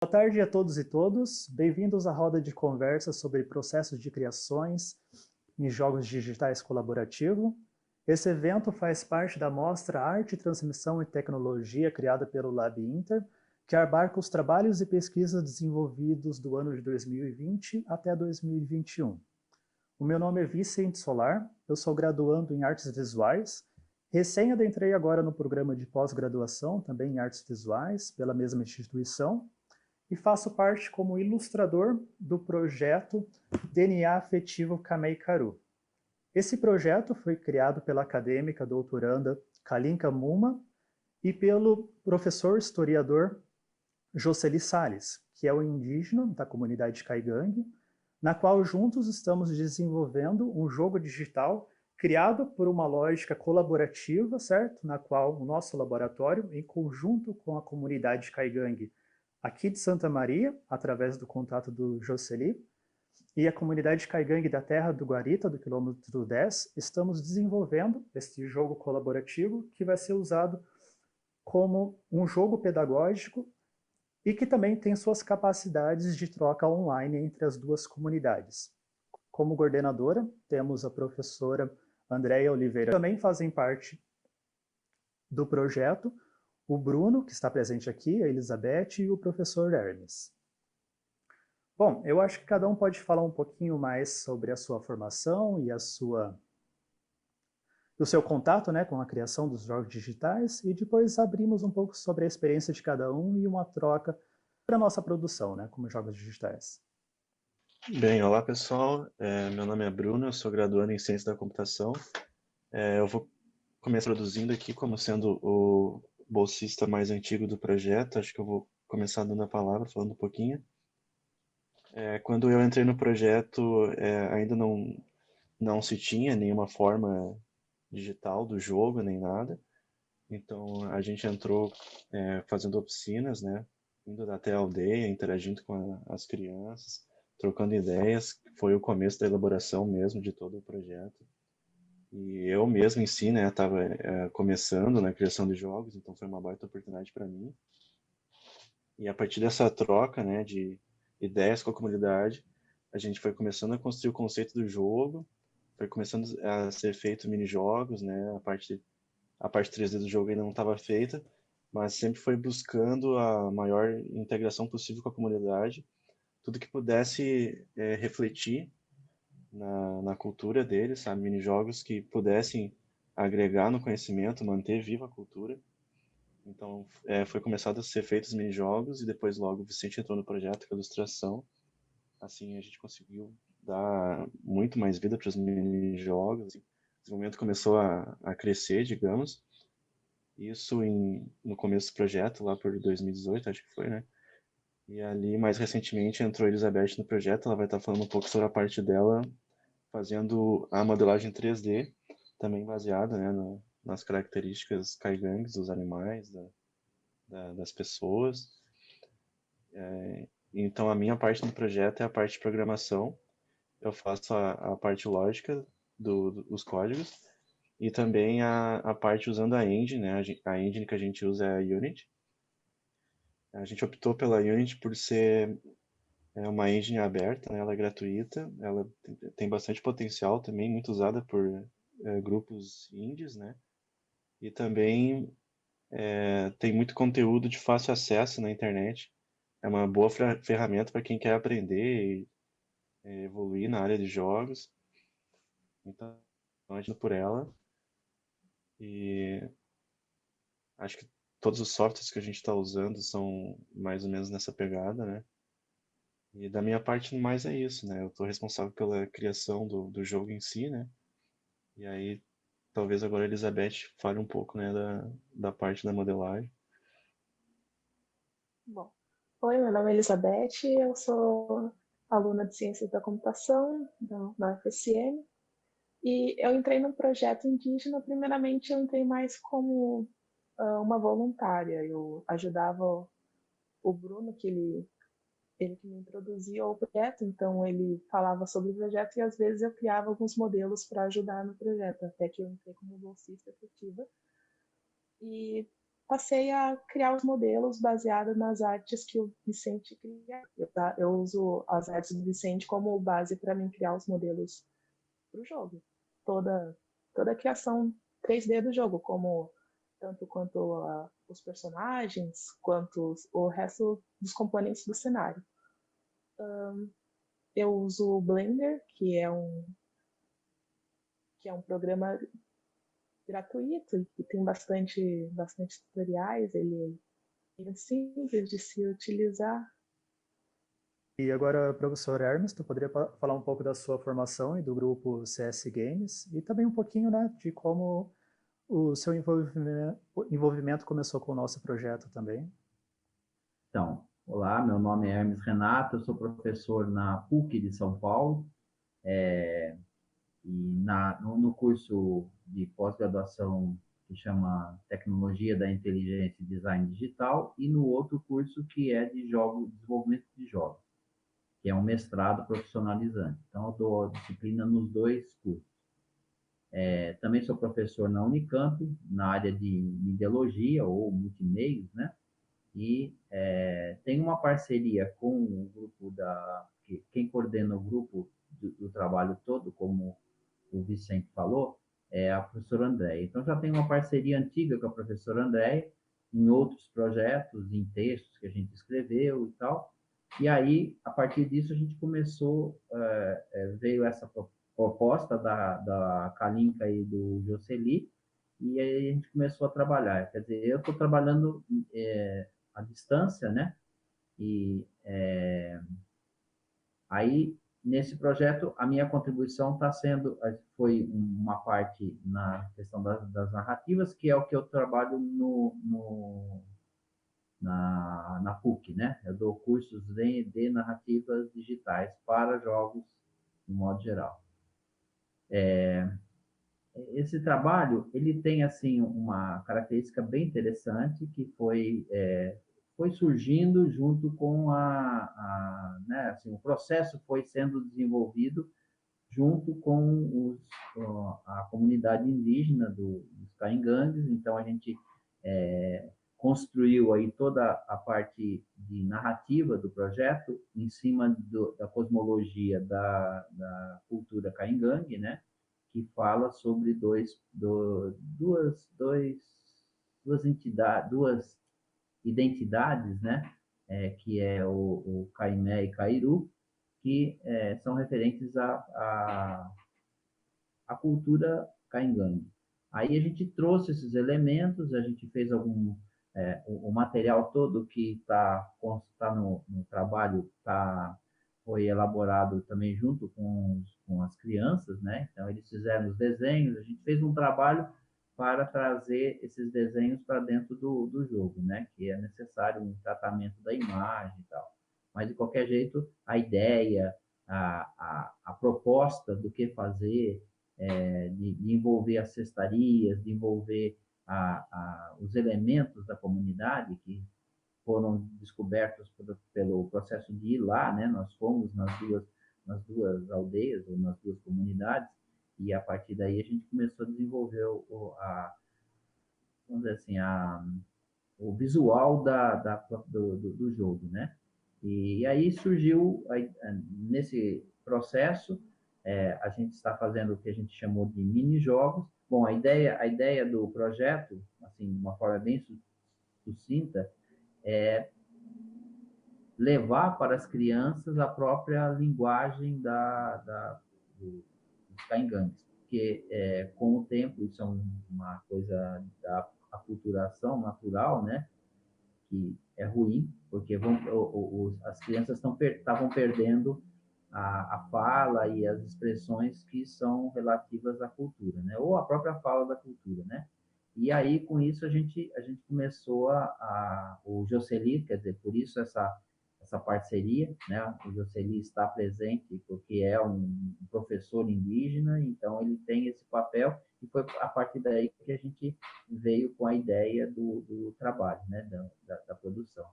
Boa tarde a todos e todas. Bem-vindos à roda de conversa sobre processos de criações em jogos digitais colaborativo. Esse evento faz parte da mostra Arte, Transmissão e Tecnologia criada pelo Lab Inter, que abarca os trabalhos e pesquisas desenvolvidos do ano de 2020 até 2021. O meu nome é Vicente Solar, eu sou graduando em Artes Visuais. Recém adentrei agora no programa de pós-graduação, também em Artes Visuais, pela mesma instituição, e faço parte como ilustrador do projeto DNA Afetivo Kamei Karu. Esse projeto foi criado pela acadêmica doutoranda Kalinka Muma e pelo professor historiador Jocely Salles, que é um indígena da comunidade Caigangue, na qual juntos estamos desenvolvendo um jogo digital criado por uma lógica colaborativa, certo? Na qual o nosso laboratório, em conjunto com a comunidade Caigangue aqui de Santa Maria, através do contato do Jocely, e a comunidade Caigangue da Terra do Guarita, do quilômetro 10, estamos desenvolvendo este jogo colaborativo que vai ser usado como um jogo pedagógico e que também tem suas capacidades de troca online entre as duas comunidades. Como coordenadora, temos a professora Andréia Oliveira, que também fazem parte do projeto, o Bruno, que está presente aqui, a Elizabeth e o professor Hermes. Bom, eu acho que cada um pode falar um pouquinho mais sobre a sua formação e o seu contato, né, com a criação dos jogos digitais, e depois abrimos um pouco sobre a experiência de cada um e uma troca para a nossa produção, né, como jogos digitais. Bem, olá pessoal, meu nome é Bruno, eu sou graduando em Ciência da Computação. Eu vou começar produzindo aqui como sendo o bolsista mais antigo do projeto, acho que eu vou começar dando a palavra, falando um pouquinho. Quando eu entrei no projeto, ainda não se tinha nenhuma forma digital do jogo, nem nada, então a gente entrou fazendo oficinas, né, indo até a aldeia, interagindo com as crianças, trocando ideias. Foi o começo da elaboração mesmo de todo o projeto. E eu mesmo em si, né, estava começando na criação de jogos, então foi uma baita oportunidade para mim. E a partir dessa troca, né, de ideias com a comunidade, a gente foi começando a construir o conceito do jogo, foi começando a ser feito mini-jogos, né, a parte 3D do jogo ainda não estava feita, mas sempre foi buscando a maior integração possível com a comunidade, tudo que pudesse refletir na cultura deles, sabe? Mini-jogos que pudessem agregar no conhecimento, manter viva a cultura. Então, foi começado a ser feitos mini-jogos e depois logo o Vicente entrou no projeto com a ilustração. Assim, a gente conseguiu dar muito mais vida para os mini-jogos. Assim. O desenvolvimento começou a crescer, digamos. Isso no começo do projeto, lá por 2018, acho que foi, né? E ali, mais recentemente, entrou a Elizabeth no projeto. Ela vai estar falando um pouco sobre a parte dela fazendo a modelagem 3D, também baseada, né, nas características caigangues dos animais, das pessoas. Então a minha parte do projeto é a parte de programação, eu faço a parte lógica dos códigos e também a parte usando a engine, né, a engine que a gente usa é a Unity. A gente optou pela Unity por ser uma engine aberta, né, ela é gratuita, ela tem bastante potencial também, muito usada por grupos indies, né? E também tem muito conteúdo de fácil acesso na internet. É uma boa ferramenta para quem quer aprender e evoluir na área de jogos. Então, a gente por ela. E acho que todos os softwares que a gente está usando são mais ou menos nessa pegada, né? E da minha parte, mais é isso, né? Eu estou responsável pela criação do jogo em si, né? E aí, talvez agora a Elizabeth fale um pouco, né, da parte da modelagem. Bom, oi, meu nome é Elizabeth, eu sou aluna de Ciências da Computação na UFSM e eu entrei no projeto indígena. Primeiramente, eu entrei mais como uma voluntária. Eu ajudava o Bruno, ele que me introduziu ao projeto, então ele falava sobre o projeto e às vezes eu criava alguns modelos para ajudar no projeto, até que eu entrei como bolsista efetiva. E passei a criar os modelos baseados nas artes que o Vicente cria. Eu uso as artes do Vicente como base para mim criar os modelos para o jogo. Toda a criação 3D do jogo, tanto quanto os personagens, quanto o resto dos componentes do cenário. Eu uso o Blender, que é um programa gratuito e que tem bastante tutoriais. Ele é simples de se utilizar. E agora, professor Hermes, tu poderia falar um pouco da sua formação e do grupo CS Games e também um pouquinho, né, de como o seu envolvimento começou com o nosso projeto também. Então, olá, meu nome é Hermes Renato, eu sou professor na PUC de São Paulo, e no curso de pós-graduação que chama Tecnologia da Inteligência e Design Digital, e no outro curso que é de desenvolvimento de jogos, que é um mestrado profissionalizante. Então, eu dou disciplina nos dois cursos. Também sou professor na Unicamp, na área de ideologia ou multimeios, né? E tem uma parceria com o grupo quem coordena o grupo do trabalho todo, como o Vicente falou, é a professora Andréia. Então, já tem uma parceria antiga com a professora Andréia, em outros projetos, em textos que a gente escreveu e tal. E aí, a partir disso, a gente começou, veio essa proposta da Kalinka e do Jocely, e aí a gente começou a trabalhar. Quer dizer, eu estou trabalhando à distância, né? E aí, nesse projeto, a minha contribuição foi uma parte na questão das narrativas, que é o que eu trabalho na PUC, né? Eu dou cursos de narrativas digitais para jogos, de modo geral. Esse trabalho, ele tem, assim, uma característica bem interessante, que foi surgindo junto com né, assim, o processo foi sendo desenvolvido junto com a comunidade indígena dos Caingangues. Então, a gente construiu aí toda a parte de narrativa do projeto em cima da cosmologia da cultura Caingangue, né? Que fala sobre duas identidades, né? Que é o Caimé e Cairu, que são referentes à cultura caingangue. Aí a gente trouxe esses elementos, a gente fez o material todo que está no trabalho, foi elaborado também junto com as crianças, né? Então, eles fizeram os desenhos, a gente fez um trabalho para trazer esses desenhos para dentro do jogo, né? Que é necessário um tratamento da imagem e tal. Mas, de qualquer jeito, a ideia, a proposta do que fazer, de envolver as cestarias, de envolver os elementos da comunidade que foram descobertos pelo processo de ir lá, né? Nós fomos nas duas aldeias, ou nas duas comunidades, e a partir daí a gente começou a desenvolver vamos dizer assim, o visual do jogo, né? E aí surgiu, nesse processo, a gente está fazendo o que a gente chamou de mini-jogos. Bom, a ideia do projeto, assim, de uma forma bem sucinta, é levar para as crianças a própria linguagem dos caingangues, porque com o tempo, isso é uma coisa da aculturação natural, né? Que é ruim, porque as crianças estavam perdendo a fala e as expressões que são relativas à cultura, né? Ou a própria fala da cultura, né? E aí, com isso, a gente começou o Jocely, quer dizer, por isso essa parceria, né? O Jocely está presente porque é um professor indígena, então ele tem esse papel, e foi a partir daí que a gente veio com a ideia do trabalho, né? Da produção.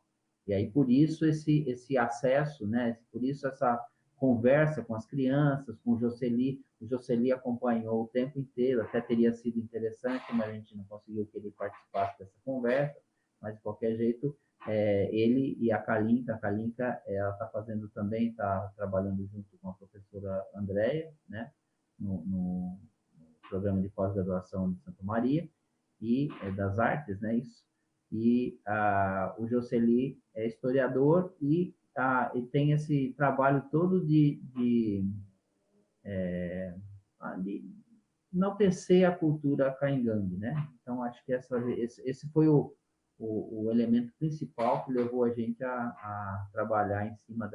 E aí, por isso, esse acesso, né? Por isso, essa conversa com as crianças, com o Jocely. O Jocely acompanhou o tempo inteiro, até teria sido interessante, mas a gente não conseguiu que ele participasse dessa conversa. Mas, de qualquer jeito, ele e a Kalinka, ela está fazendo também, está trabalhando junto com a professora Andréia, né, no programa de pós-graduação de Santa Maria, e das artes, né, isso. E o Jocely é historiador e tem esse trabalho todo de enaltecer a cultura caingangue, né? Então, acho que esse foi o elemento principal que levou a gente a trabalhar em cima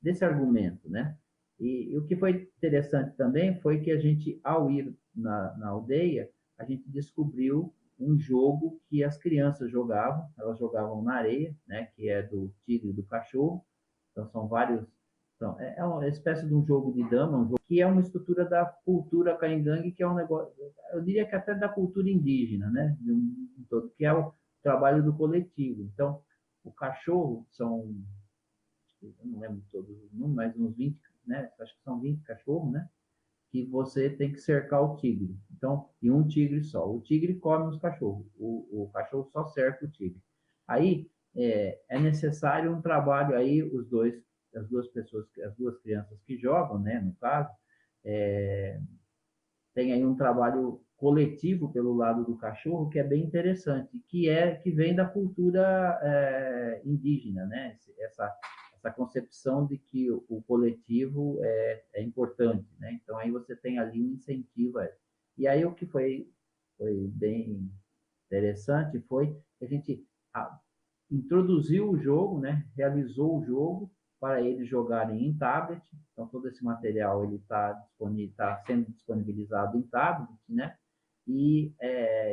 desse argumento, né? E o que foi interessante também foi que a gente, ao ir na aldeia, a gente descobriu um jogo que as crianças jogavam, elas jogavam na areia, né? Que é do tigre e do cachorro. Então, são vários. Então, é uma espécie de um jogo de dama, um jogo que é uma estrutura da cultura caingangue, que é um negócio, eu diria que até da cultura indígena, né? De todo, que é o trabalho do coletivo. Então, o cachorro são, eu não lembro todos os números, mas uns 20, né? Acho que são 20 cachorros, né? Que você tem que cercar o tigre. Então, e um tigre só. O tigre come os cachorros, o cachorro só cerca o tigre. Aí é necessário um trabalho aí, as duas pessoas, as duas crianças que jogam, né, no caso, tem aí um trabalho coletivo pelo lado do cachorro que é bem interessante, que vem da cultura indígena, né? Essa concepção de que o coletivo é importante, né? Então aí você tem ali um incentivo. E aí o que foi bem interessante foi que a gente introduziu o jogo, né? Realizou o jogo para eles jogarem em tablet. Então todo esse material ele está sendo disponibilizado em tablet, né? E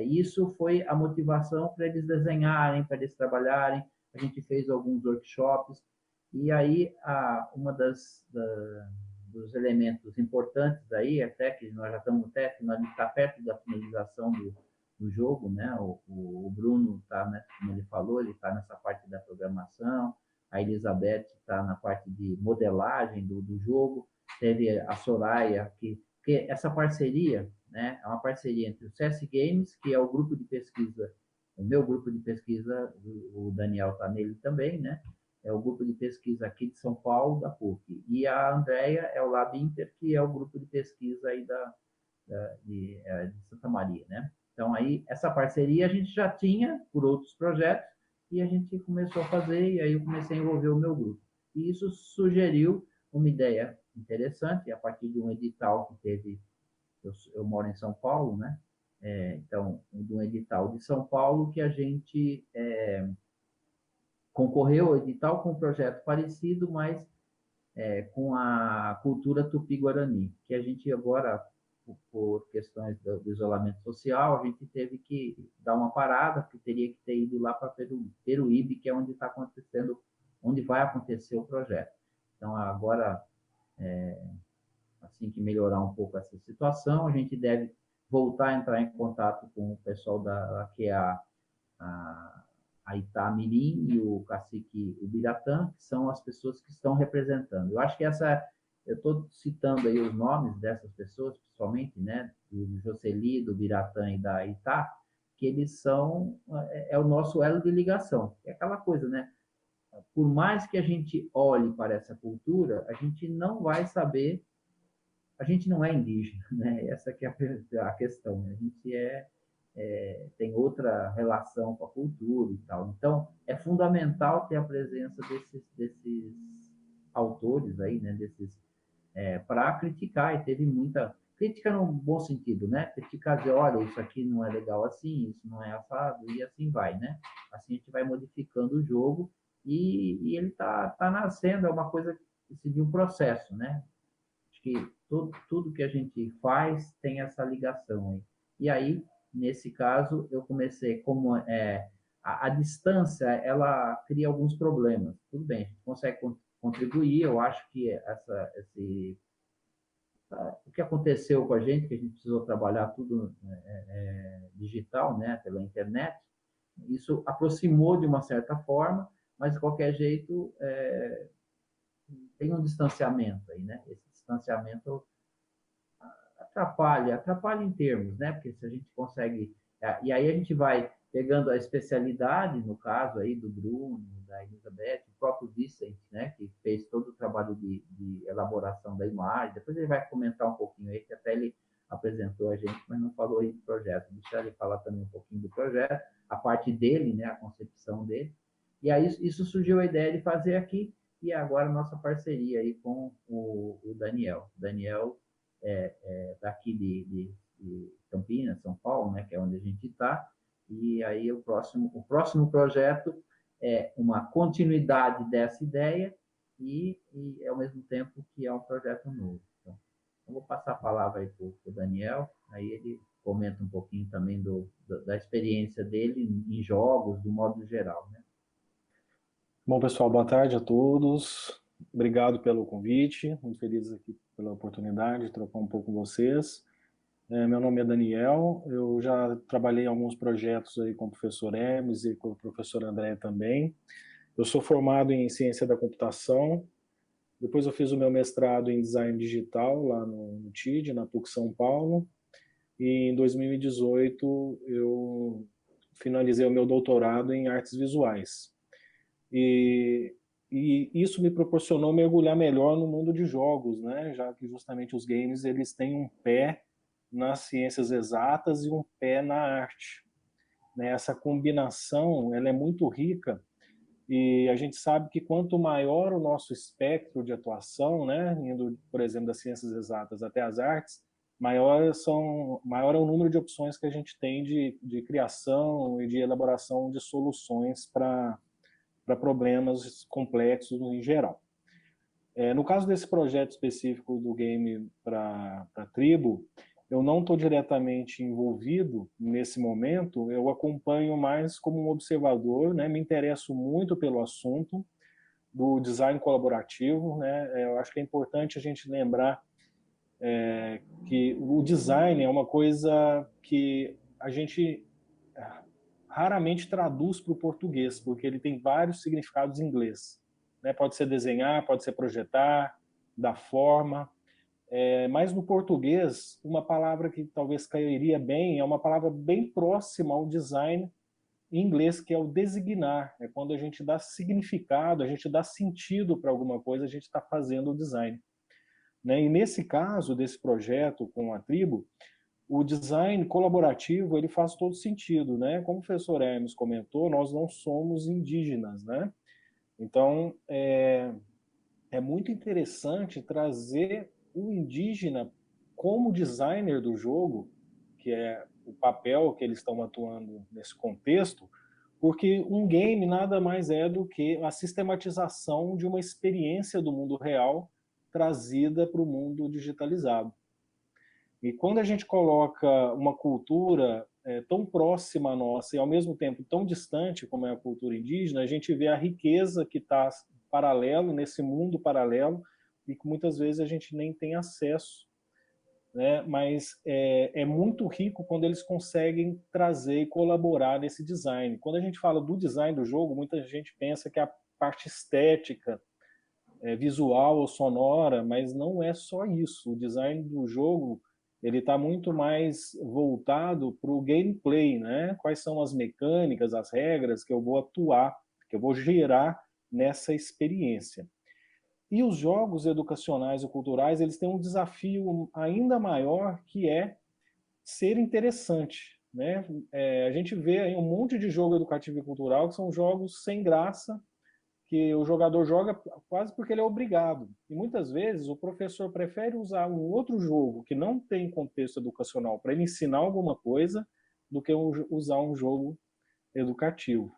isso foi a motivação para eles desenharem, para eles trabalharem. A gente fez alguns workshops e aí uma dos elementos importantes aí, até que nós já estamos tá perto da finalização do jogo, né? O Bruno está, né, como ele falou, ele está nessa parte da programação, a Elizabeth está na parte de modelagem do jogo, teve a Soraya, que essa parceria, né, é uma parceria entre o CS Games, que é o grupo de pesquisa, o meu grupo de pesquisa, o Daniel está nele também, né? É o grupo de pesquisa aqui de São Paulo, da PUC. E a Andrea é o Lab Inter, que é o grupo de pesquisa aí de Santa Maria, né? Então, aí, essa parceria a gente já tinha por outros projetos e a gente começou a fazer e aí eu comecei a envolver o meu grupo. E isso sugeriu uma ideia interessante a partir de um edital que teve, eu moro em São Paulo, né? Então, de um edital de São Paulo que a gente concorreu ao edital com um projeto parecido, mas com a cultura tupi-guarani, que a gente agora, por questões do isolamento social, a gente teve que dar uma parada, porque teria que ter ido lá para Peruíbe, que é onde está acontecendo, onde vai acontecer o projeto. Então, agora, assim que melhorar um pouco essa situação, a gente deve voltar a entrar em contato com o pessoal que é a Itamirim e o cacique Ubiratã, que são as pessoas que estão representando. Eu acho que eu estou citando aí os nomes dessas pessoas, principalmente, né, do Jocely, do Ubiratã e da Itá, que eles são, o nosso elo de ligação. É aquela coisa, né? Por mais que a gente olhe para essa cultura, a gente não vai saber, a gente não é indígena, né? Essa que é a questão, né? A gente tem outra relação com a cultura e tal. Então, é fundamental ter a presença desses autores aí, né? Para criticar, e teve muita crítica no bom sentido, né? Criticar de, olha, isso aqui não é legal assim, isso não é assado, e assim vai, né? Assim a gente vai modificando o jogo e ele tá nascendo, é uma coisa de um processo, né? Acho que tudo que a gente faz tem essa ligação aí. E aí, nesse caso, eu comecei como a distância, ela cria alguns problemas. Tudo bem, a gente consegue contribuir, eu acho que o que aconteceu com a gente, que a gente precisou trabalhar tudo digital, né, pela internet, isso aproximou de uma certa forma, mas de qualquer jeito tem um distanciamento aí, né? Esse distanciamento atrapalha em termos, né? Porque se a gente consegue, e aí a gente vai pegando a especialidade, no caso aí do Bruno, da Elizabeth, o próprio Vicent, né, que fez todo o trabalho de elaboração da imagem. Depois ele vai comentar um pouquinho aí, que até ele apresentou a gente, mas não falou aí do projeto. Deixa ele falar também um pouquinho do projeto, a parte dele, né, a concepção dele. E aí isso surgiu a ideia de fazer aqui, e agora nossa parceria aí com o Daniel. O Daniel é daqui de Campinas, São Paulo, né, que é onde a gente está, e aí o próximo projeto é uma continuidade dessa ideia e ao mesmo tempo que é um projeto novo. Então, eu vou passar a palavra aí para o Daniel, aí ele comenta um pouquinho também da experiência dele em jogos, do modo geral, né? Bom, pessoal, boa tarde a todos. Obrigado pelo convite. Muito feliz aqui pela oportunidade de trocar um pouco com vocês. Meu nome é Daniel. Eu já trabalhei em alguns projetos aí com o professor Hermes e com o professor André também. Eu sou formado em Ciência da Computação. Depois eu fiz o meu mestrado em Design Digital lá no TID, na PUC São Paulo. E em 2018 eu finalizei o meu doutorado em Artes Visuais. E isso me proporcionou mergulhar melhor no mundo de jogos, né? Já que justamente os games eles têm um pé nas ciências exatas e um pé na arte, né? Essa combinação ela é muito rica e a gente sabe que quanto maior o nosso espectro de atuação, né? Indo, por exemplo, das ciências exatas até as artes, maior é o número de opções que a gente tem de criação e de elaboração de soluções para problemas complexos em geral. No caso desse projeto específico do game para a tribo, eu não estou diretamente envolvido nesse momento, eu acompanho mais como um observador, né? Me interesso muito pelo assunto do design colaborativo, né? Eu acho que é importante a gente lembrar que o design é uma coisa que a gente raramente traduz para o português, porque ele tem vários significados em inglês. Né? Pode ser desenhar, pode ser projetar, dar forma. Mas no português, uma palavra que talvez cairia bem é uma palavra bem próxima ao design em inglês, que é o designar. É quando a gente dá significado, a gente dá sentido para alguma coisa, a gente está fazendo o design. Né? E nesse caso desse projeto com a tribo, o design colaborativo ele faz todo sentido, né? Como o professor Hermes comentou, nós não somos indígenas, né? Então é muito interessante trazer o indígena como designer do jogo, que é o papel que eles estão atuando nesse contexto, porque um game nada mais é do que a sistematização de uma experiência do mundo real trazida para o mundo digitalizado. E quando a gente coloca uma cultura tão próxima à nossa e ao mesmo tempo tão distante como é a cultura indígena, a gente vê a riqueza que está paralelo nesse mundo paralelo e que muitas vezes a gente nem tem acesso, né? Mas é muito rico quando eles conseguem trazer e colaborar nesse design. Quando a gente fala do design do jogo, muita gente pensa que é a parte estética, visual ou sonora, mas não é só isso. O design do jogo ele está muito mais voltado para o gameplay, né? Quais são as mecânicas, as regras que eu vou atuar, que eu vou gerar nessa experiência. E os jogos educacionais e culturais, eles têm um desafio ainda maior, que é ser interessante, né? A gente vê aí um monte de jogo educativo e cultural que são jogos sem graça, que o jogador joga quase porque ele é obrigado. E muitas vezes o professor prefere usar um outro jogo que não tem contexto educacional para ele ensinar alguma coisa do que usar um jogo educativo.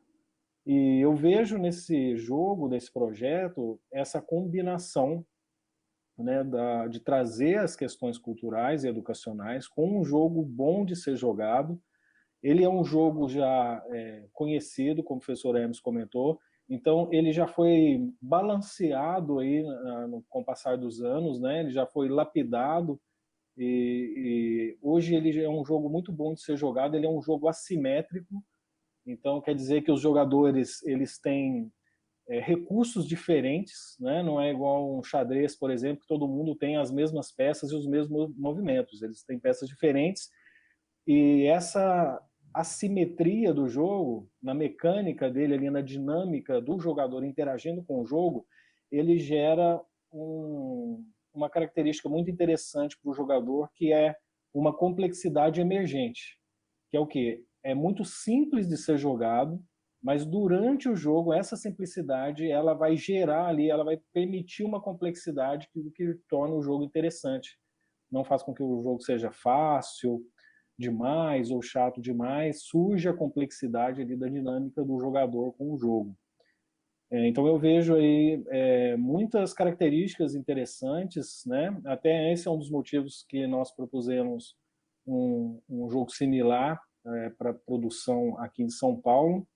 E eu vejo nesse jogo, nesse projeto, essa combinação, né, de trazer as questões culturais e educacionais com um jogo bom de ser jogado. Ele é um jogo já conhecido, como o professor Hermes comentou, então ele já foi balanceado aí com o passar dos anos, né? Ele já foi lapidado e hoje ele é um jogo muito bom de ser jogado. Ele é um jogo assimétrico, então quer dizer que os jogadores eles têm recursos diferentes, né? Não é igual um xadrez, por exemplo, que todo mundo tem as mesmas peças e os mesmos movimentos. Eles têm peças diferentes e a simetria do jogo, na mecânica dele, ali na dinâmica do jogador interagindo com o jogo, ele gera uma característica muito interessante para o jogador, que é uma complexidade emergente, que é o quê? É muito simples de ser jogado, mas durante o jogo, essa simplicidade ela vai gerar ali, ela vai permitir uma complexidade que torna o jogo interessante. Não faz com que o jogo seja fácil demais ou chato demais, surge a complexidade ali da dinâmica do jogador com o jogo. Então eu vejo aí muitas características interessantes, né? Até esse é um dos motivos que nós propusemos um jogo similar para produção aqui em São Paulo.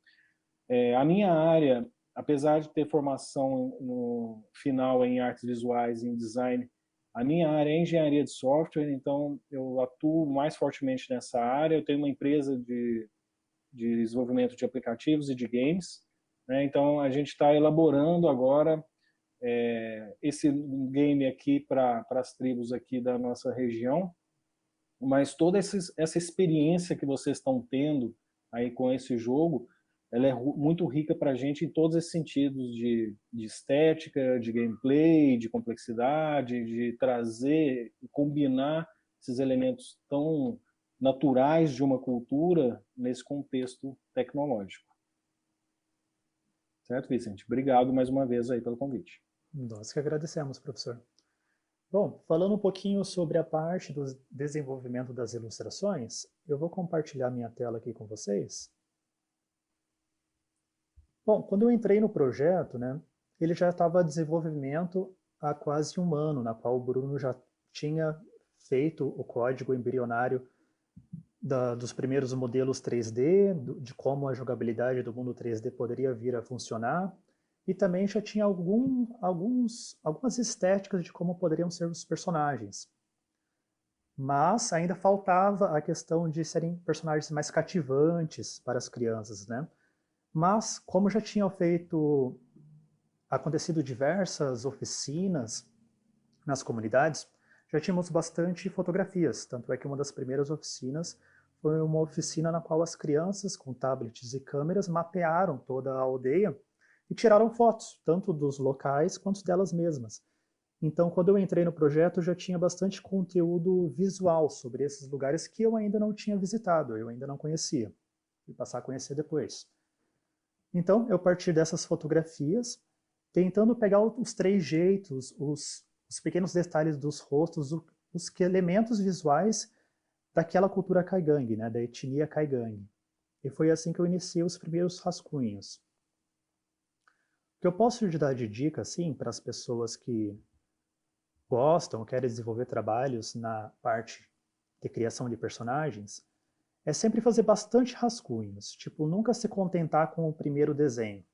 A minha área, apesar de ter formação no final em artes visuais e em design, a minha área é engenharia de software, então eu atuo mais fortemente nessa área. Eu tenho uma empresa de desenvolvimento de aplicativos e de games, né? Então a gente está elaborando agora esse game aqui para as tribos aqui da nossa região, mas toda essa experiência que vocês estão tendo aí com esse jogo, ela é muito rica para a gente em todos esses sentidos de estética, de gameplay, de complexidade, de trazer e combinar esses elementos tão naturais de uma cultura nesse contexto tecnológico. Certo, Vicente? Obrigado mais uma vez aí pelo convite. Nós que agradecemos, professor. Bom, falando um pouquinho sobre a parte do desenvolvimento das ilustrações, eu vou compartilhar minha tela aqui com vocês. Bom, quando eu entrei no projeto, né, ele já estava em desenvolvimento há quase um ano, na qual o Bruno já tinha feito o código embrionário dos primeiros modelos 3D, de como a jogabilidade do mundo 3D poderia vir a funcionar, e também já tinha algumas estéticas de como poderiam ser os personagens. Mas ainda faltava a questão de serem personagens mais cativantes para as crianças, né? Mas, como já tinham acontecido diversas oficinas nas comunidades, já tínhamos bastante fotografias. Tanto é que uma das primeiras oficinas foi uma oficina na qual as crianças, com tablets e câmeras, mapearam toda a aldeia e tiraram fotos, tanto dos locais quanto delas mesmas. Então, quando eu entrei no projeto, já tinha bastante conteúdo visual sobre esses lugares que eu ainda não tinha visitado, eu ainda não conhecia, e passar a conhecer depois. Então, eu parti dessas fotografias, tentando pegar os trejeitos, os pequenos detalhes dos rostos, os elementos visuais daquela cultura Kaigang, né, da etnia Kaigang. E foi assim que eu iniciei os primeiros rascunhos. O que eu posso te dar de dica, assim, para as pessoas que gostam, querem desenvolver trabalhos na parte de criação de personagens, é sempre fazer bastante rascunhos, tipo, nunca se contentar com o primeiro desenho.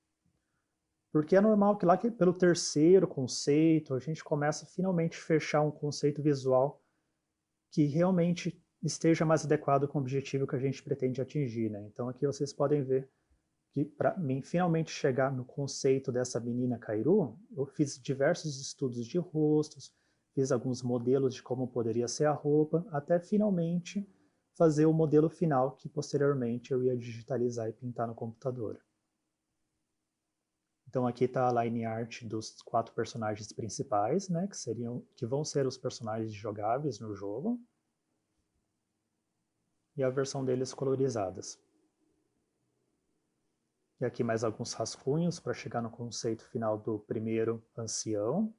Porque é normal que lá pelo terceiro conceito a gente começa a finalmente fechar um conceito visual que realmente esteja mais adequado com o objetivo que a gente pretende atingir, né? Então aqui vocês podem ver que para mim finalmente chegar no conceito dessa menina Kairu, eu fiz diversos estudos de rostos, fiz alguns modelos de como poderia ser a roupa, até finalmente fazer o modelo final que posteriormente eu ia digitalizar e pintar no computador. Então aqui está a line art dos 4 personagens principais, né, que vão ser os personagens jogáveis no jogo, e a versão deles colorizadas. E aqui mais alguns rascunhos para chegar no conceito final do primeiro ancião.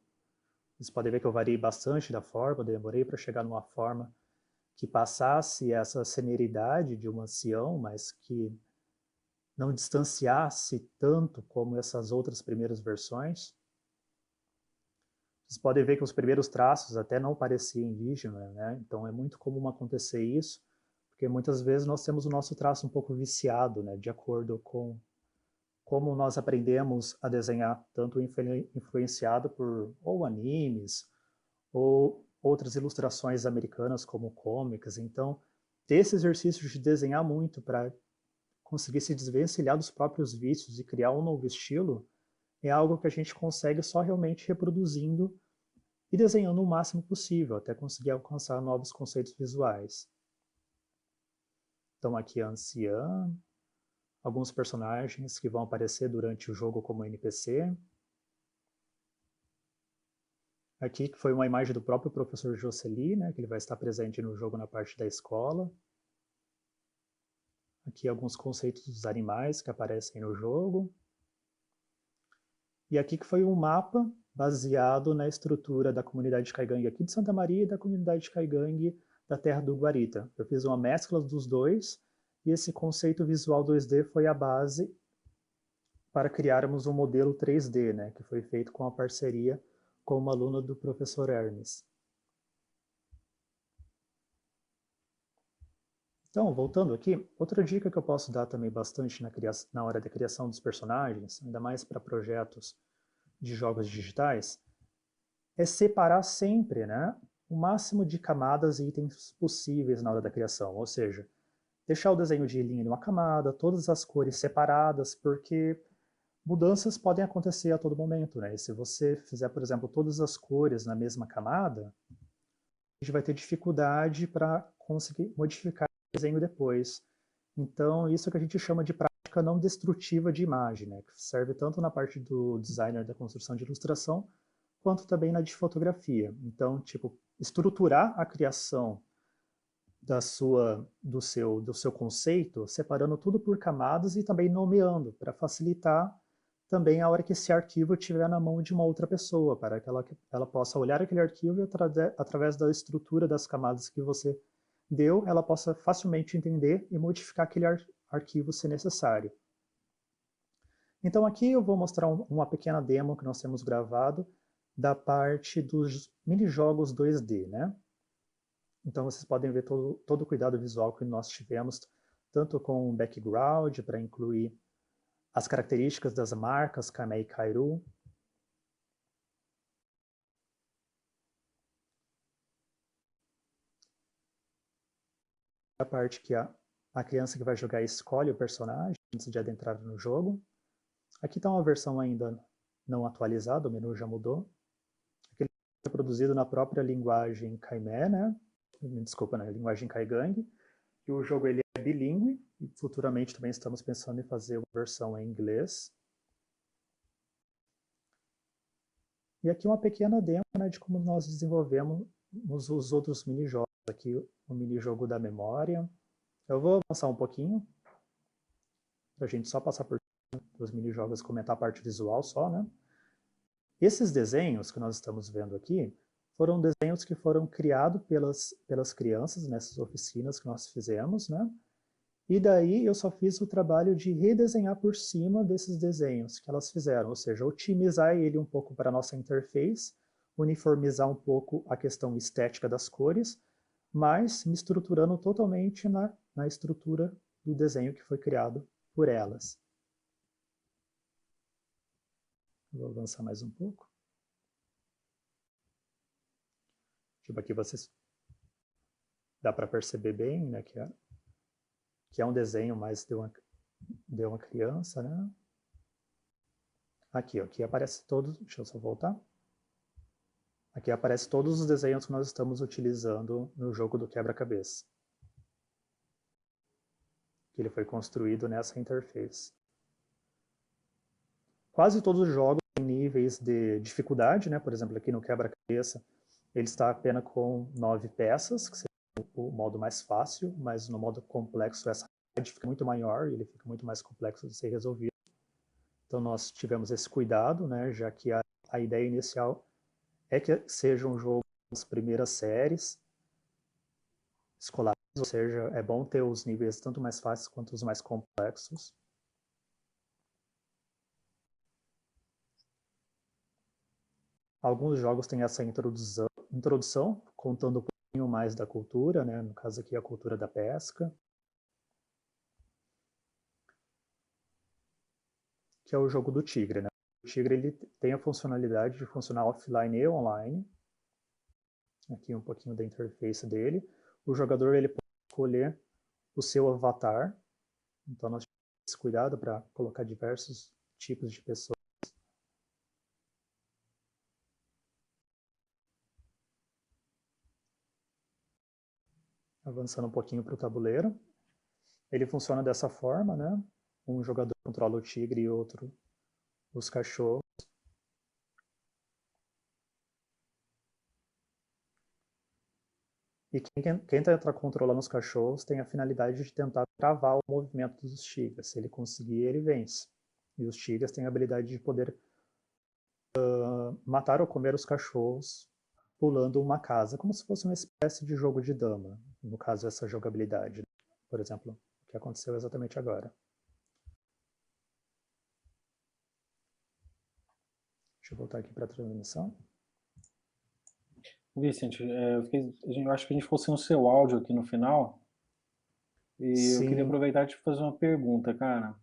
Vocês podem ver que eu variei bastante da forma, demorei para chegar numa forma que passasse essa senioridade de um ancião, mas que não distanciasse tanto como essas outras primeiras versões. Vocês podem ver que os primeiros traços até não pareciam indígenas, né? Então é muito comum acontecer isso, porque muitas vezes nós temos o nosso traço um pouco viciado, né? De acordo com como nós aprendemos a desenhar, tanto influenciado por ou animes, ou outras ilustrações americanas como cômicas. Então, ter esse exercício de desenhar muito para conseguir se desvencilhar dos próprios vícios e criar um novo estilo é algo que a gente consegue só realmente reproduzindo e desenhando o máximo possível, até conseguir alcançar novos conceitos visuais. Então aqui a anciã, alguns personagens que vão aparecer durante o jogo como NPC. Aqui que foi uma imagem do próprio professor Jocely, né, que ele vai estar presente no jogo na parte da escola. Aqui alguns conceitos dos animais que aparecem no jogo. E aqui que foi um mapa baseado na estrutura da comunidade Caigangue aqui de Santa Maria e da comunidade Caigangue da Terra do Guarita. Eu fiz uma mescla dos dois e esse conceito visual 2D foi a base para criarmos um modelo 3D, né, que foi feito com a parceria com uma aluna do professor Hermes. Então, voltando aqui, outra dica que eu posso dar também bastante na hora da criação dos personagens, ainda mais para projetos de jogos digitais, é separar sempre, né, o máximo de camadas e itens possíveis na hora da criação, ou seja, deixar o desenho de linha em uma camada, todas as cores separadas, porque mudanças podem acontecer a todo momento, né? E se você fizer, por exemplo, todas as cores na mesma camada, a gente vai ter dificuldade para conseguir modificar o desenho depois. Então, isso é o que a gente chama de prática não destrutiva de imagem, né? Que serve tanto na parte do designer da construção de ilustração, quanto também na de fotografia. Então, tipo, estruturar a criação do seu conceito, separando tudo por camadas e também nomeando, para facilitar também a hora que esse arquivo estiver na mão de uma outra pessoa, para que ela possa olhar aquele arquivo e através da estrutura das camadas que você deu, ela possa facilmente entender e modificar aquele arquivo se necessário. Então aqui eu vou mostrar uma pequena demo que nós temos gravado da parte dos mini-jogos 2D, né? Então vocês podem ver todo o cuidado visual que nós tivemos, tanto com o background, para incluir as características das marcas Kamei e Kairu. A parte que a criança que vai jogar escolhe o personagem antes de adentrar no jogo. Aqui está uma versão ainda não atualizada, o menu já mudou. Aquele é produzido na própria linguagem Kaimé, né? Desculpa, na linguagem Kaigang. E o jogo ele é bilíngue, e futuramente também estamos pensando em fazer uma versão em inglês. E aqui uma pequena demo, né, de como nós desenvolvemos os outros mini-jogos. Aqui o mini-jogo da memória. Eu vou avançar um pouquinho, para a gente só passar por os mini-jogos e comentar a parte visual só, né? Esses desenhos que nós estamos vendo aqui foram desenhos que foram criados pelas crianças nessas oficinas que nós fizemos, né? E daí eu só fiz o trabalho de redesenhar por cima desses desenhos que elas fizeram, ou seja, otimizar ele um pouco para a nossa interface, uniformizar um pouco a questão estética das cores, mas me estruturando totalmente na estrutura do desenho que foi criado por elas. Vou avançar mais um pouco. Tipo, aqui vocês dá para perceber bem, né, que é um desenho mais de uma criança, né? Aqui, ó, aqui aparece todos, deixa eu só voltar. Aqui aparece todos os desenhos que nós estamos utilizando no jogo do quebra-cabeça. Que ele foi construído nessa interface. Quase todos os jogos têm níveis de dificuldade, né? Por exemplo, aqui no quebra-cabeça, ele está apenas com 9 peças, que seria o modo mais fácil, mas no modo complexo essa rede fica muito maior e ele fica muito mais complexo de ser resolvido. Então nós tivemos esse cuidado, né? Já que a ideia inicial é que seja um jogo das primeiras séries escolares, ou seja, é bom ter os níveis tanto mais fáceis quanto os mais complexos. Alguns jogos têm essa introdução, contando um pouquinho mais da cultura, né? No caso aqui a cultura da pesca, que é o jogo do tigre, né? O tigre ele tem a funcionalidade de funcionar offline e online. Aqui um pouquinho da interface dele. O jogador ele pode escolher o seu avatar. Então nós temos esse cuidado para colocar diversos tipos de pessoas. Avançando um pouquinho para o tabuleiro. ele funciona dessa forma, né? Um jogador controla o tigre e outro os cachorros. E quem está controlando os cachorros tem a finalidade de tentar travar o movimento dos tigres. Se ele conseguir, ele vence. E os tigres têm a habilidade de poder matar ou comer os cachorros pulando uma casa, como se fosse uma espécie de jogo de dama, no caso essa jogabilidade. Por exemplo, o que aconteceu exatamente agora. Deixa eu voltar aqui para a transmissão. Vicente, eu acho que a gente ficou sem o seu áudio aqui no final. E Sim. Eu queria aproveitar e te fazer uma pergunta, cara.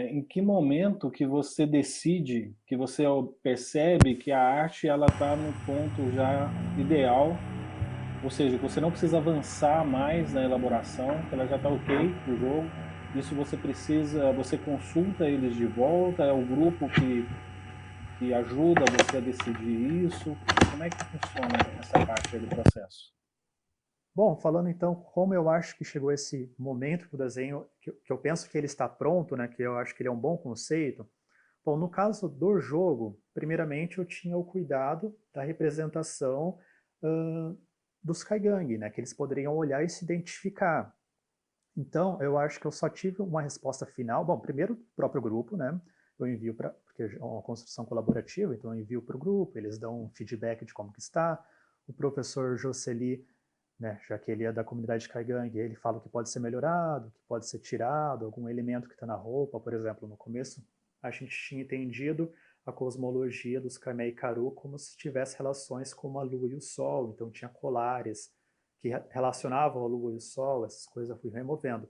Em que momento que você decide, que você percebe que a arte ela está no ponto já ideal, ou seja, que você não precisa avançar mais na elaboração, que ela já está ok para o jogo? Isso você consulta eles de volta, é o grupo que ajuda você a decidir isso? Como é que funciona essa parte aí do processo? Bom, falando então como eu acho que chegou esse momento que o desenho, que eu penso que ele está pronto, né, que eu acho que ele é um bom conceito. Bom, no caso do jogo, primeiramente eu tinha o cuidado da representação dos Kaigang, né, que eles poderiam olhar e se identificar. Então, eu acho que eu só tive uma resposta final. Bom, primeiro, o próprio grupo, né? Eu envio para, porque é uma construção colaborativa, então eu envio para o grupo, eles dão um feedback de como que está. O professor Jocely, né, já que ele é da comunidade Kaigang, ele fala o que pode ser melhorado, que pode ser tirado, algum elemento que está na roupa, por exemplo, no começo a gente tinha entendido a cosmologia dos Kamei Karu como se tivesse relações com a Lua e o Sol, então tinha colares que relacionavam a Lua e o Sol, essas coisas eu fui removendo.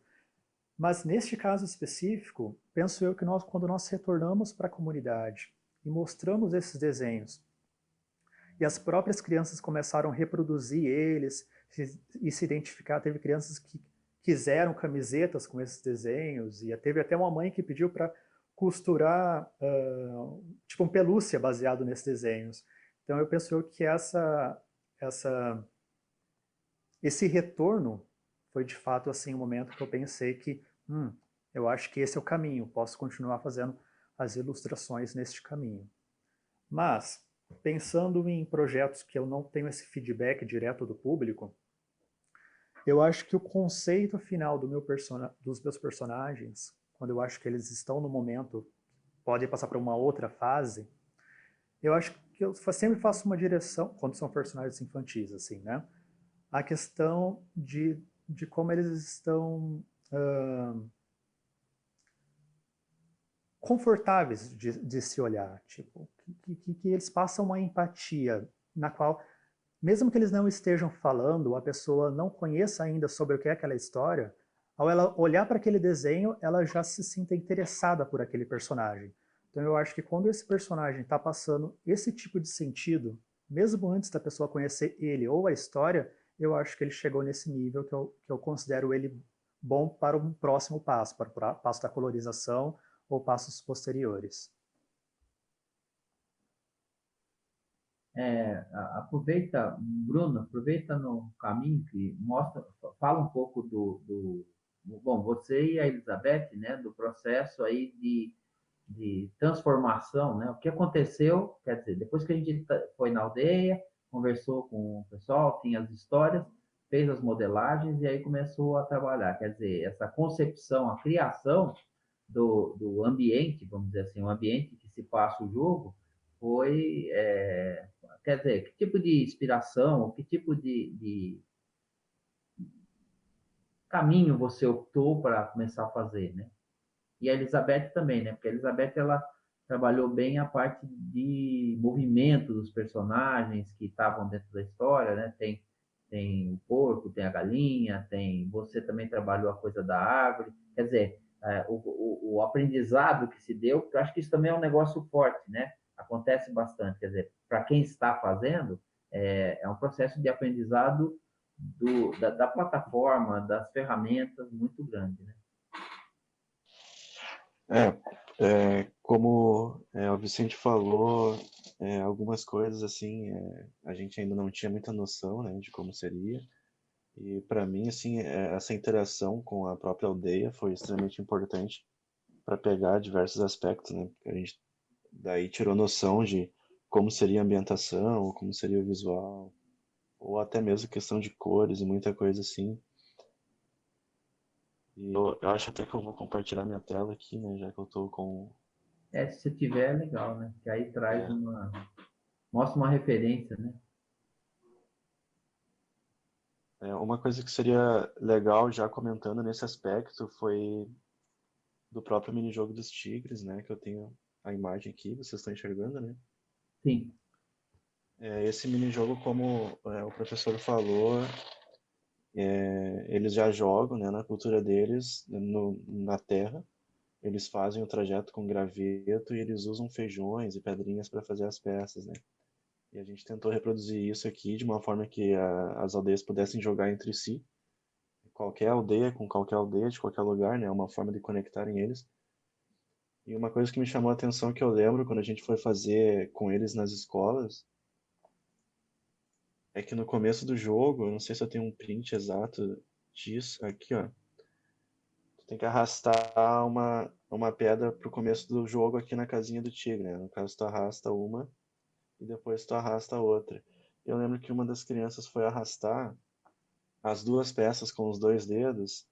Mas neste caso específico, penso eu que quando nós retornamos para a comunidade e mostramos esses desenhos, e as próprias crianças começaram a reproduzir eles e se identificar. Teve crianças que quiseram camisetas com esses desenhos, e teve até uma mãe que pediu para costurar tipo um pelúcia baseado nesses desenhos. Então eu penso que esse retorno foi de fato assim um momento que eu pensei que eu acho que esse é o caminho, posso continuar fazendo as ilustrações neste caminho. Mas, pensando em projetos que eu não tenho esse feedback direto do público, eu acho que o conceito final dos meus personagens, quando eu acho que eles estão no momento, podem passar para uma outra fase, eu acho que eu sempre faço uma direção, quando são personagens infantis, assim, né? A questão de como eles estão confortáveis de se olhar, tipo, que eles passam uma empatia na qual, mesmo que eles não estejam falando, a pessoa não conheça ainda sobre o que é aquela história, ao ela olhar para aquele desenho, ela já se sinta interessada por aquele personagem. Então eu acho que quando esse personagem está passando esse tipo de sentido, mesmo antes da pessoa conhecer ele ou a história, eu acho que ele chegou nesse nível que eu considero ele bom para um próximo passo, para o passo da colorização ou passos posteriores. Aproveita, Bruno, aproveita no caminho que fala um pouco bom, você e a Elizabeth, né, do processo aí de transformação, né? O que aconteceu, quer dizer, depois que a gente foi na aldeia, conversou com o pessoal, tinha as histórias, fez as modelagens e aí começou a trabalhar. Quer dizer, essa concepção, a criação do ambiente, vamos dizer assim, o ambiente que se passa o jogo, foi, quer dizer, que tipo de inspiração, que tipo de caminho você optou para começar a fazer, né? E a Elizabeth também, né? Porque a Elizabeth, ela trabalhou bem a parte de movimento dos personagens que estavam dentro da história, né? Tem o porco, tem a galinha, você também trabalhou a coisa da árvore. Quer dizer, o aprendizado que se deu, porque eu acho que isso também é um negócio forte, né? Acontece bastante. Quer dizer, para quem está fazendo, é um processo de aprendizado da plataforma, das ferramentas muito grande, né? Como o Vicente falou, algumas coisas assim, a gente ainda não tinha muita noção, né, de como seria. E para mim, assim, essa interação com a própria aldeia foi extremamente importante para pegar diversos aspectos, né? Porque a gente daí tirou noção de como seria a ambientação, como seria o visual, ou até mesmo questão de cores e muita coisa assim. E eu acho até que eu vou compartilhar minha tela aqui, né? Já que eu tô com. Se você tiver, é legal, né? Que aí traz É, mostra uma referência, né? uma coisa que seria legal já comentando nesse aspecto foi do próprio minijogo dos tigres, né? Que eu tenho a imagem aqui, vocês estão enxergando, né? Sim, Esse minijogo, como o professor falou, eles já jogam, né, na cultura deles, na terra. Eles fazem o trajeto com graveto e eles usam feijões e pedrinhas para fazer as peças, né? E a gente tentou reproduzir isso aqui de uma forma que as aldeias pudessem jogar entre si. Qualquer aldeia com qualquer aldeia de qualquer lugar, né? Uma forma de conectarem eles. E uma coisa que me chamou a atenção que eu lembro quando a gente foi fazer com eles nas escolas é que no começo do jogo, eu não sei se eu tenho um print exato disso, aqui ó, tu tem que arrastar uma pedra pro começo do jogo aqui na casinha do tigre, né? No caso tu arrasta uma e depois tu arrasta a outra. Eu lembro que uma das crianças foi arrastar as duas peças com os dois dedos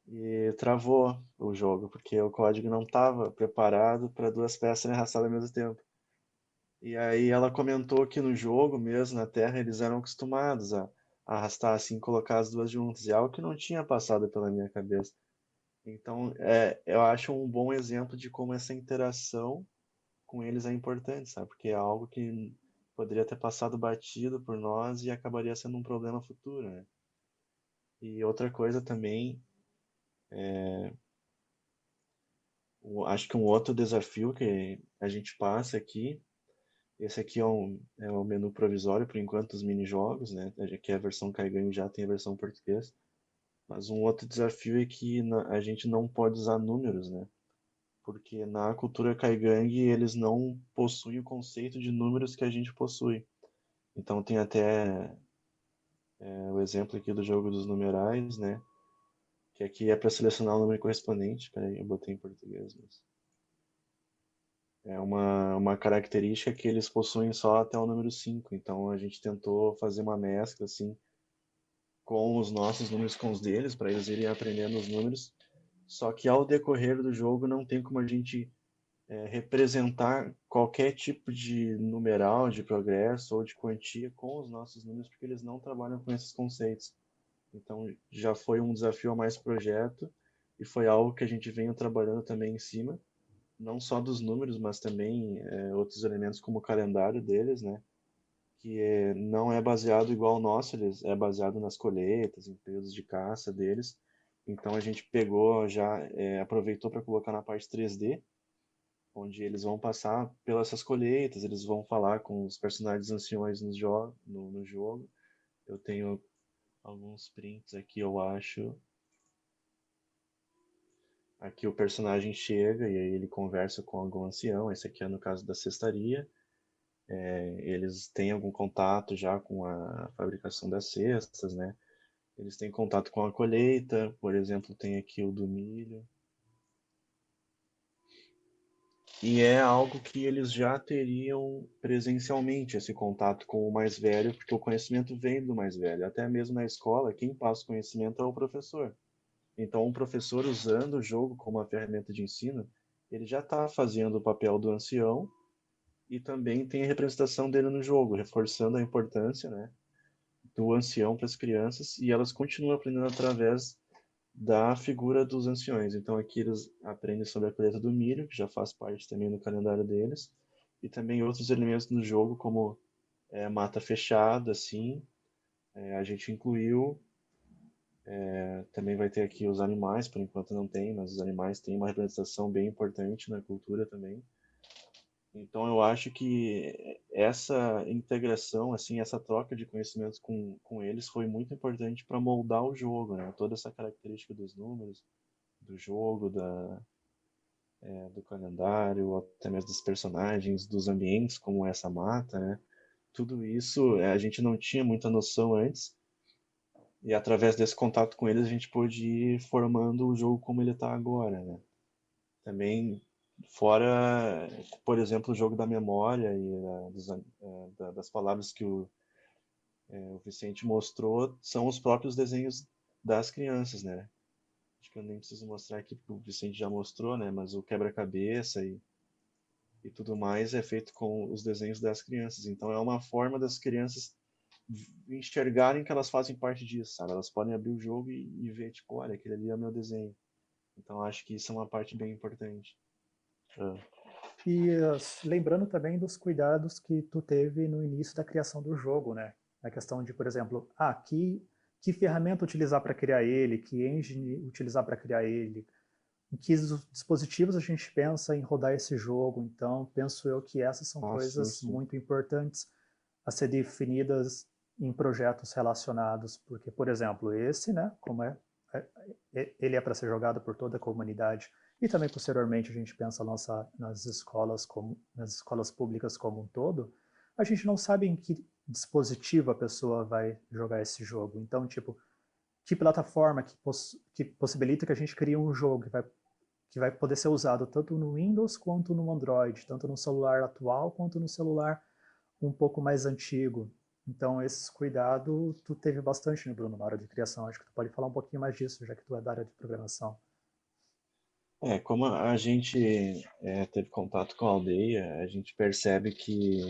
e travou o jogo, porque o código não estava preparado para duas peças serem arrastadas ao mesmo tempo. E aí ela comentou que no jogo mesmo, na Terra, eles eram acostumados a arrastar assim, colocar as duas juntas, e é algo que não tinha passado pela minha cabeça. Então, eu acho um bom exemplo de como essa interação com eles é importante, sabe? Porque é algo que poderia ter passado batido por nós e acabaria sendo um problema futuro, né? E outra coisa também, acho que um outro desafio que a gente passa aqui, esse aqui é um menu provisório por enquanto dos mini-jogos, né? Que é a versão Kaigan já tem a versão português. Mas um outro desafio é que a gente não pode usar números, né? Porque na cultura Kaigang eles não possuem o conceito de números que a gente possui. Então tem até o exemplo aqui do jogo dos numerais, né? Que aqui é para selecionar o número correspondente. Peraí, eu botei em português, mas é uma característica que eles possuem só até o número 5. Então a gente tentou fazer uma mescla assim com os nossos números com os deles para eles irem aprendendo os números. Só que ao decorrer do jogo não tem como a gente representar qualquer tipo de numeral, de progresso ou de quantia com os nossos números, porque eles não trabalham com esses conceitos. Então já foi um desafio a mais projeto e foi algo que a gente veio trabalhando também em cima, não só dos números, mas também outros elementos como o calendário deles, né? Que não é baseado igual ao nosso, eles é baseado nas colheitas, em períodos de caça deles. Então a gente pegou já, aproveitou para colocar na parte 3D, onde eles vão passar pelas essas colheitas, eles vão falar com os personagens anciões no jogo. Eu tenho alguns prints aqui, eu acho. Aqui o personagem chega e aí ele conversa com algum ancião. Esse aqui é no caso da cestaria. Eles têm algum contato já com a fabricação das cestas, né? Eles têm contato com a colheita, por exemplo, tem aqui o do milho. E é algo que eles já teriam presencialmente, esse contato com o mais velho, porque o conhecimento vem do mais velho. Até mesmo na escola, quem passa o conhecimento é o professor. Então, o professor usando o jogo como uma ferramenta de ensino, ele já está fazendo o papel do ancião e também tem a representação dele no jogo, reforçando a importância, né, do ancião para as crianças, e elas continuam aprendendo através da figura dos anciões. Então aqui eles aprendem sobre a colheita do milho, que já faz parte também do calendário deles, e também outros elementos no jogo, como mata fechada, assim, a gente incluiu. Também vai ter aqui os animais, por enquanto não tem, mas os animais têm uma representação bem importante na cultura também. Então eu acho que essa integração, assim, essa troca de conhecimentos com eles foi muito importante para moldar o jogo, né? Toda essa característica dos números, do jogo, do calendário, até mesmo dos personagens, dos ambientes, como essa mata, né? Tudo isso a gente não tinha muita noção antes, E através desse contato com eles, a gente pôde ir formando o jogo como ele está agora, né? Também, fora, por exemplo, o jogo da memória e das palavras que o Vicente mostrou, são os próprios desenhos das crianças, né? Acho que eu nem preciso mostrar aqui, porque o Vicente já mostrou, né? Mas o quebra-cabeça e tudo mais é feito com os desenhos das crianças. Então é uma forma das crianças enxergarem que elas fazem parte disso, sabe? Elas podem abrir o jogo e ver, tipo, olha, aquele ali é o meu desenho. Então acho que isso é uma parte bem importante. E lembrando também dos cuidados que tu teve no início da criação do jogo, né? A questão de, por exemplo, que ferramenta utilizar para criar ele, que engine utilizar para criar ele, em que dispositivos a gente pensa em rodar esse jogo. Então, penso eu que essas são Sim, coisas sim. muito importantes a ser definidas em projetos relacionados, porque, por exemplo, esse, né, como ele é para ser jogado por toda a comunidade, e também posteriormente a gente pensa lançar nas escolas públicas como um todo, a gente não sabe em que dispositivo a pessoa vai jogar esse jogo. Então, tipo, que plataforma que possibilita que a gente crie um jogo que vai poder ser usado tanto no Windows quanto no Android, tanto no celular atual quanto no celular um pouco mais antigo. Então, esse cuidado tu teve bastante, né, Bruno, na hora de criação. Acho que tu pode falar um pouquinho mais disso, já que tu é da área de programação. Como a gente teve contato com a aldeia, a gente percebe que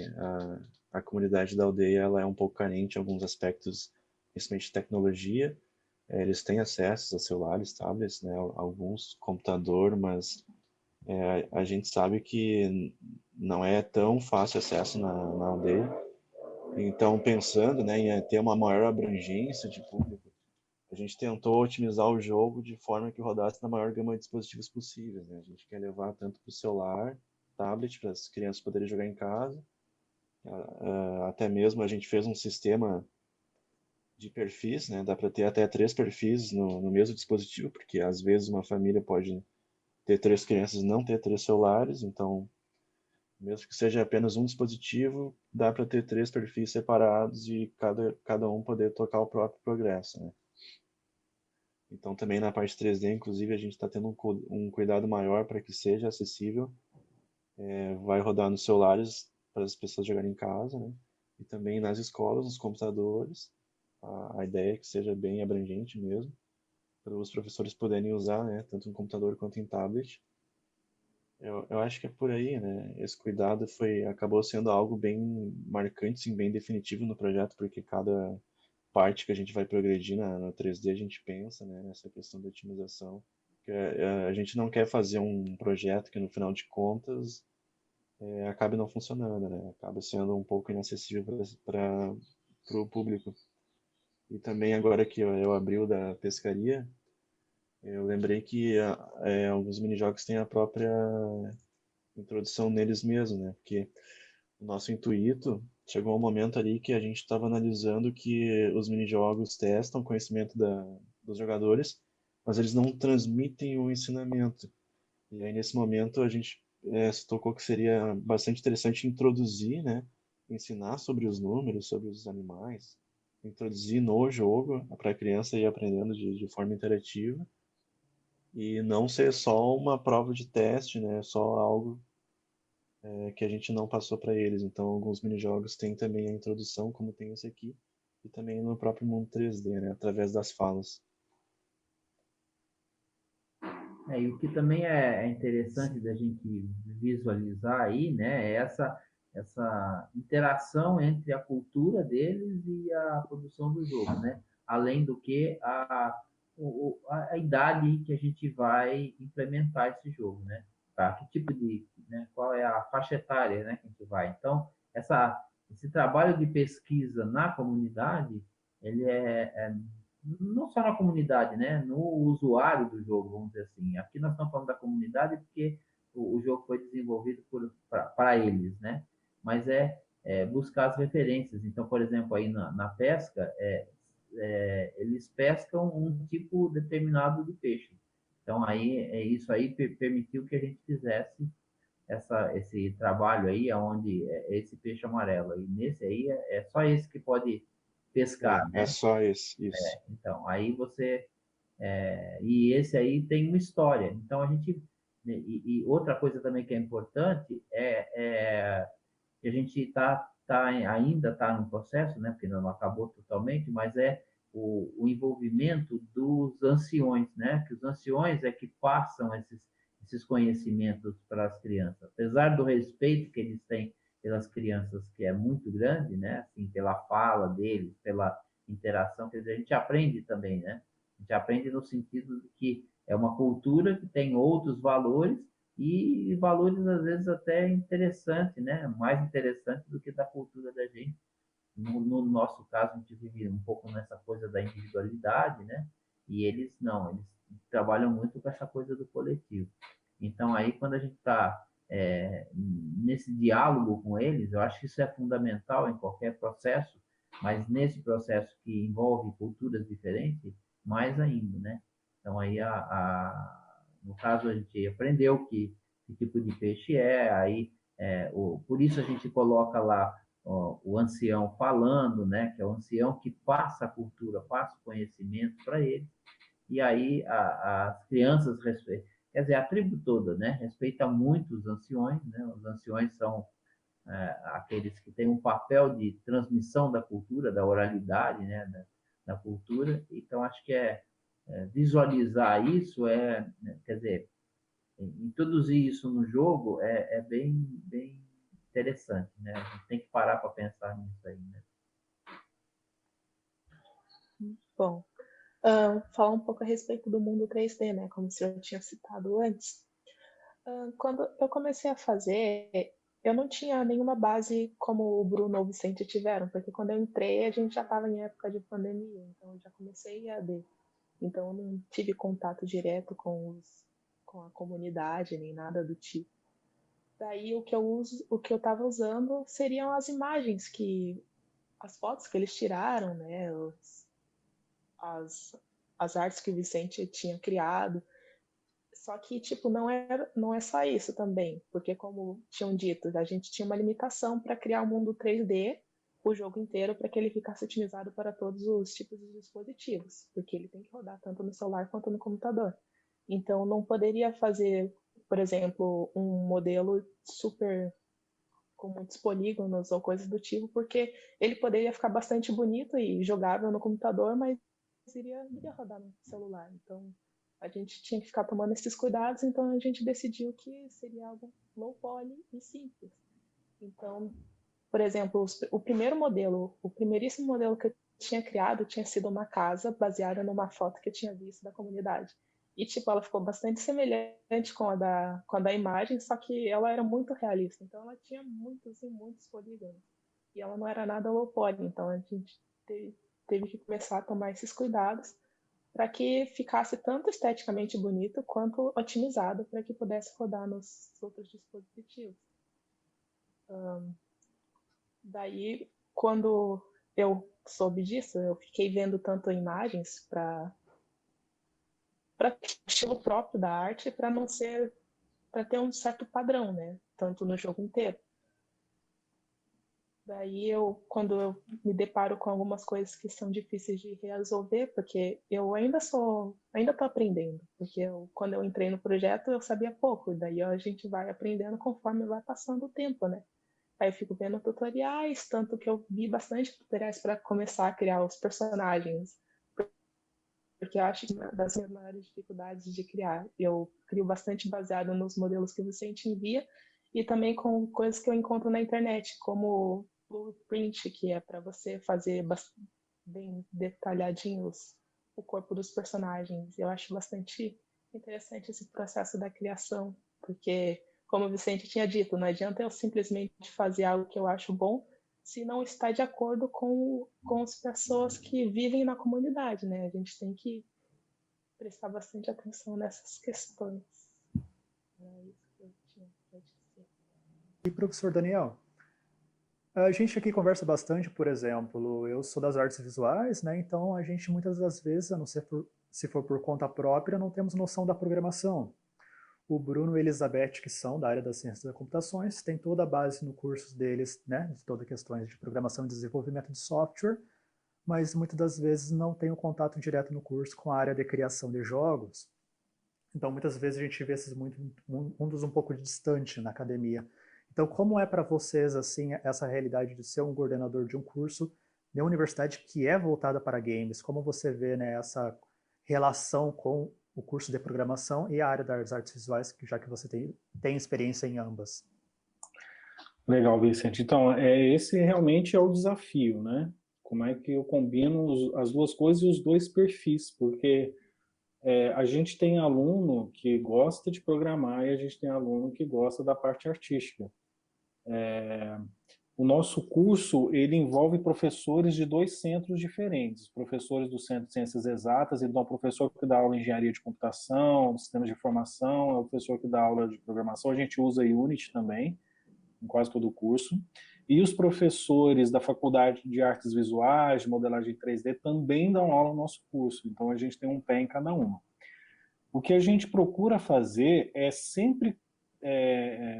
a comunidade da aldeia ela é um pouco carente em alguns aspectos, principalmente de tecnologia. Eles têm acesso a celulares, tablets, né, alguns computador, mas a gente sabe que não é tão fácil acesso na aldeia. Então, pensando, né, em ter uma maior abrangência de público, a gente tentou otimizar o jogo de forma que rodasse na maior gama de dispositivos possíveis, né? A gente quer levar tanto para o celular, tablet, para as crianças poderem jogar em casa. Até mesmo a gente fez um sistema de perfis, né? Dá para ter até 3 perfis no mesmo dispositivo, porque às vezes uma família pode ter 3 crianças e não ter 3 celulares, então mesmo que seja apenas um dispositivo, dá para ter 3 perfis separados e cada um poder tocar o próprio progresso, né? Então, também na parte 3D, inclusive, a gente está tendo um cuidado maior para que seja acessível. Vai rodar nos celulares para as pessoas jogarem em casa, né? E também nas escolas, nos computadores. A ideia é que seja bem abrangente mesmo, para os professores poderem usar, né? Tanto em computador quanto em tablet. Eu acho que é por aí, né? Esse cuidado acabou sendo algo bem marcante, sim, bem definitivo no projeto, porque cada parte que a gente vai progredir na 3D, a gente pensa, né, nessa questão da otimização. Que a gente não quer fazer um projeto que, no final de contas, acabe não funcionando, né? Acaba sendo um pouco inacessível para o público. E também, agora que eu abri o da pescaria, eu lembrei que alguns minijogos têm a própria introdução neles mesmos, né? Porque o nosso intuito chegou um momento ali que a gente estava analisando que os minijogos testam o conhecimento dos jogadores, mas eles não transmitem o ensinamento. E aí, nesse momento, a gente se tocou que seria bastante interessante introduzir, né? Ensinar sobre os números, sobre os animais, introduzir no jogo para a criança ir aprendendo de forma interativa e não ser só uma prova de teste, né? Só algo que a gente não passou para eles. Então, alguns minijogos têm também a introdução, como tem esse aqui, e também no próprio mundo 3D, né, através das falas. E o que também é interessante da gente visualizar aí, né, é essa interação entre a cultura deles e a produção do jogo, né? Além do que a idade que a gente vai implementar esse jogo, né? Tá? Que tipo de, né? Qual é a faixa etária, né, que a gente vai? Então, esse trabalho de pesquisa na comunidade, ele é não só na comunidade, né? No usuário do jogo, vamos dizer assim. Aqui nós estamos falando da comunidade porque o jogo foi desenvolvido para eles, né? Mas buscar as referências. Então, por exemplo, aí na pesca, eles pescam um tipo determinado de peixe. Então, aí isso aí permitiu que a gente fizesse esse trabalho aí, onde é esse peixe amarelo. E nesse aí é só esse que pode pescar, É né? só isso. Então, aí você... e esse aí tem uma história. Então, a gente... E outra coisa também que é importante é que a gente ainda está no processo, né? Porque ainda não acabou totalmente, mas é o envolvimento dos anciões, né? Que os anciões é que passam esses conhecimentos para as crianças. Apesar do respeito que eles têm pelas crianças, que é muito grande, né? Assim, pela fala deles, pela interação, quer dizer, a gente aprende também, né? A gente aprende no sentido de que é uma cultura que tem outros valores e valores às vezes até interessantes, né? Mais interessantes do que da cultura da gente. No nosso caso, a gente vive um pouco nessa coisa da individualidade, né? E eles não, eles trabalham muito com essa coisa do coletivo. Então, aí, quando a gente está nesse diálogo com eles, eu acho que isso é fundamental em qualquer processo, mas nesse processo que envolve culturas diferentes, mais ainda, né? Então, aí, no caso, a gente aprendeu que tipo de peixe aí, por isso a gente coloca lá o ancião falando, né? Que é o ancião que passa a cultura, passa o conhecimento para ele, e aí as crianças respeitam. Quer dizer, a tribo toda, né? Respeita muito os anciões, né? Os anciões são aqueles que têm um papel de transmissão da cultura, da oralidade, né? Da cultura. Então, acho que visualizar isso quer dizer, introduzir isso no jogo é bem interessante, né? A gente tem que parar para pensar nisso aí, né? Bom, falar um pouco a respeito do mundo 3D, né? Como o senhor tinha citado antes. Quando eu comecei a fazer, eu não tinha nenhuma base como o Bruno ou o Vicente tiveram, porque quando eu entrei a gente já estava em época de pandemia, então eu já comecei EAD. Então eu não tive contato direto com a comunidade nem nada do tipo. Daí o que eu estava usando seriam as imagens as fotos que eles tiraram, né? As artes que o Vicente tinha criado. Só que, tipo, não é só isso também, porque como tinham dito, a gente tinha uma limitação para criar um mundo 3D, o jogo inteiro, para que ele ficasse otimizado para todos os tipos de dispositivos, porque ele tem que rodar tanto no celular quanto no computador. Então, não poderia fazer, por exemplo, um modelo super com muitos polígonos ou coisas do tipo, porque ele poderia ficar bastante bonito e jogável no computador, mas iria rodar no celular. Então, a gente tinha que ficar tomando esses cuidados, então a gente decidiu que seria algo low poly e simples. Então, por exemplo, o primeiríssimo modelo que eu tinha criado tinha sido uma casa baseada numa foto que eu tinha visto da comunidade. E, tipo, ela ficou bastante semelhante com a da imagem, só que ela era muito realista. Então, ela tinha muitos e muitos polígonos. E ela não era nada low poly. Então, a gente teve que começar a tomar esses cuidados para que ficasse tanto esteticamente bonito quanto otimizado para que pudesse rodar nos outros dispositivos. Daí, quando eu soube disso, eu fiquei vendo tanto imagens para o estilo próprio da arte, para ter um certo padrão, né? Tanto no jogo inteiro. Daí quando eu me deparo com algumas coisas que são difíceis de resolver, porque eu ainda estou aprendendo, porque quando eu entrei no projeto eu sabia pouco, daí a gente vai aprendendo conforme vai passando o tempo, né? Aí eu fico vendo tutoriais, tanto que eu vi bastante tutoriais para começar a criar os personagens, porque eu acho que uma das minhas maiores dificuldades de criar, eu crio bastante baseado nos modelos que o Vicente envia e também com coisas que eu encontro na internet, como blueprint, que é para você fazer bem detalhadinhos o corpo dos personagens. Eu acho bastante interessante esse processo da criação, porque, como o Vicente tinha dito, não adianta eu simplesmente fazer algo que eu acho bom se não está de acordo com as pessoas que vivem na comunidade, né? A gente tem que prestar bastante atenção nessas questões. É isso que eu tinha para dizer. E professor Daniel, a gente aqui conversa bastante, por exemplo, eu sou das artes visuais, né? Então a gente muitas das vezes, a não ser se for por conta própria, não temos noção da programação. O Bruno e a Elizabeth, que são da área das ciências das computações, têm toda a base no curso deles, né, de todas as questões de programação e desenvolvimento de software, mas muitas das vezes não tem um contato direto no curso com a área de criação de jogos. Então, muitas vezes a gente vê esses mundos um pouco distante na academia. Então, como é para vocês assim essa realidade de ser um coordenador de um curso de uma universidade que é voltada para games? Como você vê, né, essa relação com o curso de programação e a área das artes visuais, já que você tem experiência em ambas? Legal, Vicente. Então, esse realmente é o desafio, né? Como é que eu combino as duas coisas e os dois perfis, porque a gente tem aluno que gosta de programar e a gente tem aluno que gosta da parte artística. O nosso curso, ele envolve professores de dois centros diferentes. Professores do Centro de Ciências Exatas, então o professor que dá aula em engenharia de computação, sistemas de informação, é o professor que dá aula de programação. A gente usa Unity também, em quase todo o curso. E os professores da Faculdade de Artes Visuais, de Modelagem 3D, também dão aula no nosso curso. Então, a gente tem um pé em cada uma. O que a gente procura fazer é sempre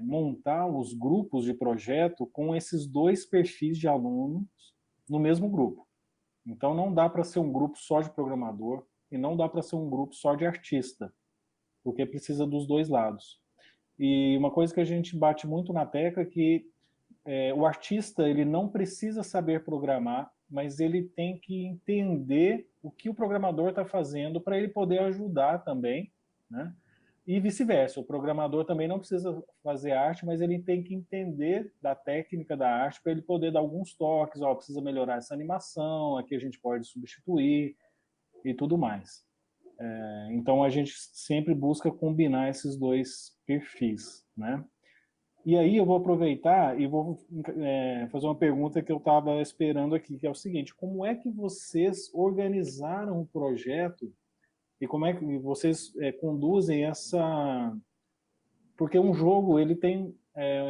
montar os grupos de projeto com esses dois perfis de alunos no mesmo grupo. Então, não dá para ser um grupo só de programador e não dá para ser um grupo só de artista, porque precisa dos dois lados. E uma coisa que a gente bate muito na tecla é que o artista ele não precisa saber programar, mas ele tem que entender o que o programador está fazendo para ele poder ajudar também, né? E vice-versa, o programador também não precisa fazer arte, mas ele tem que entender da técnica da arte para ele poder dar alguns toques, precisa melhorar essa animação, aqui a gente pode substituir e tudo mais. Então a gente sempre busca combinar esses dois perfis, né? E aí eu vou aproveitar e vou fazer uma pergunta que eu estava esperando aqui, que é o seguinte: como é que vocês organizaram o projeto e como é que vocês conduzem essa... Porque um jogo ele tem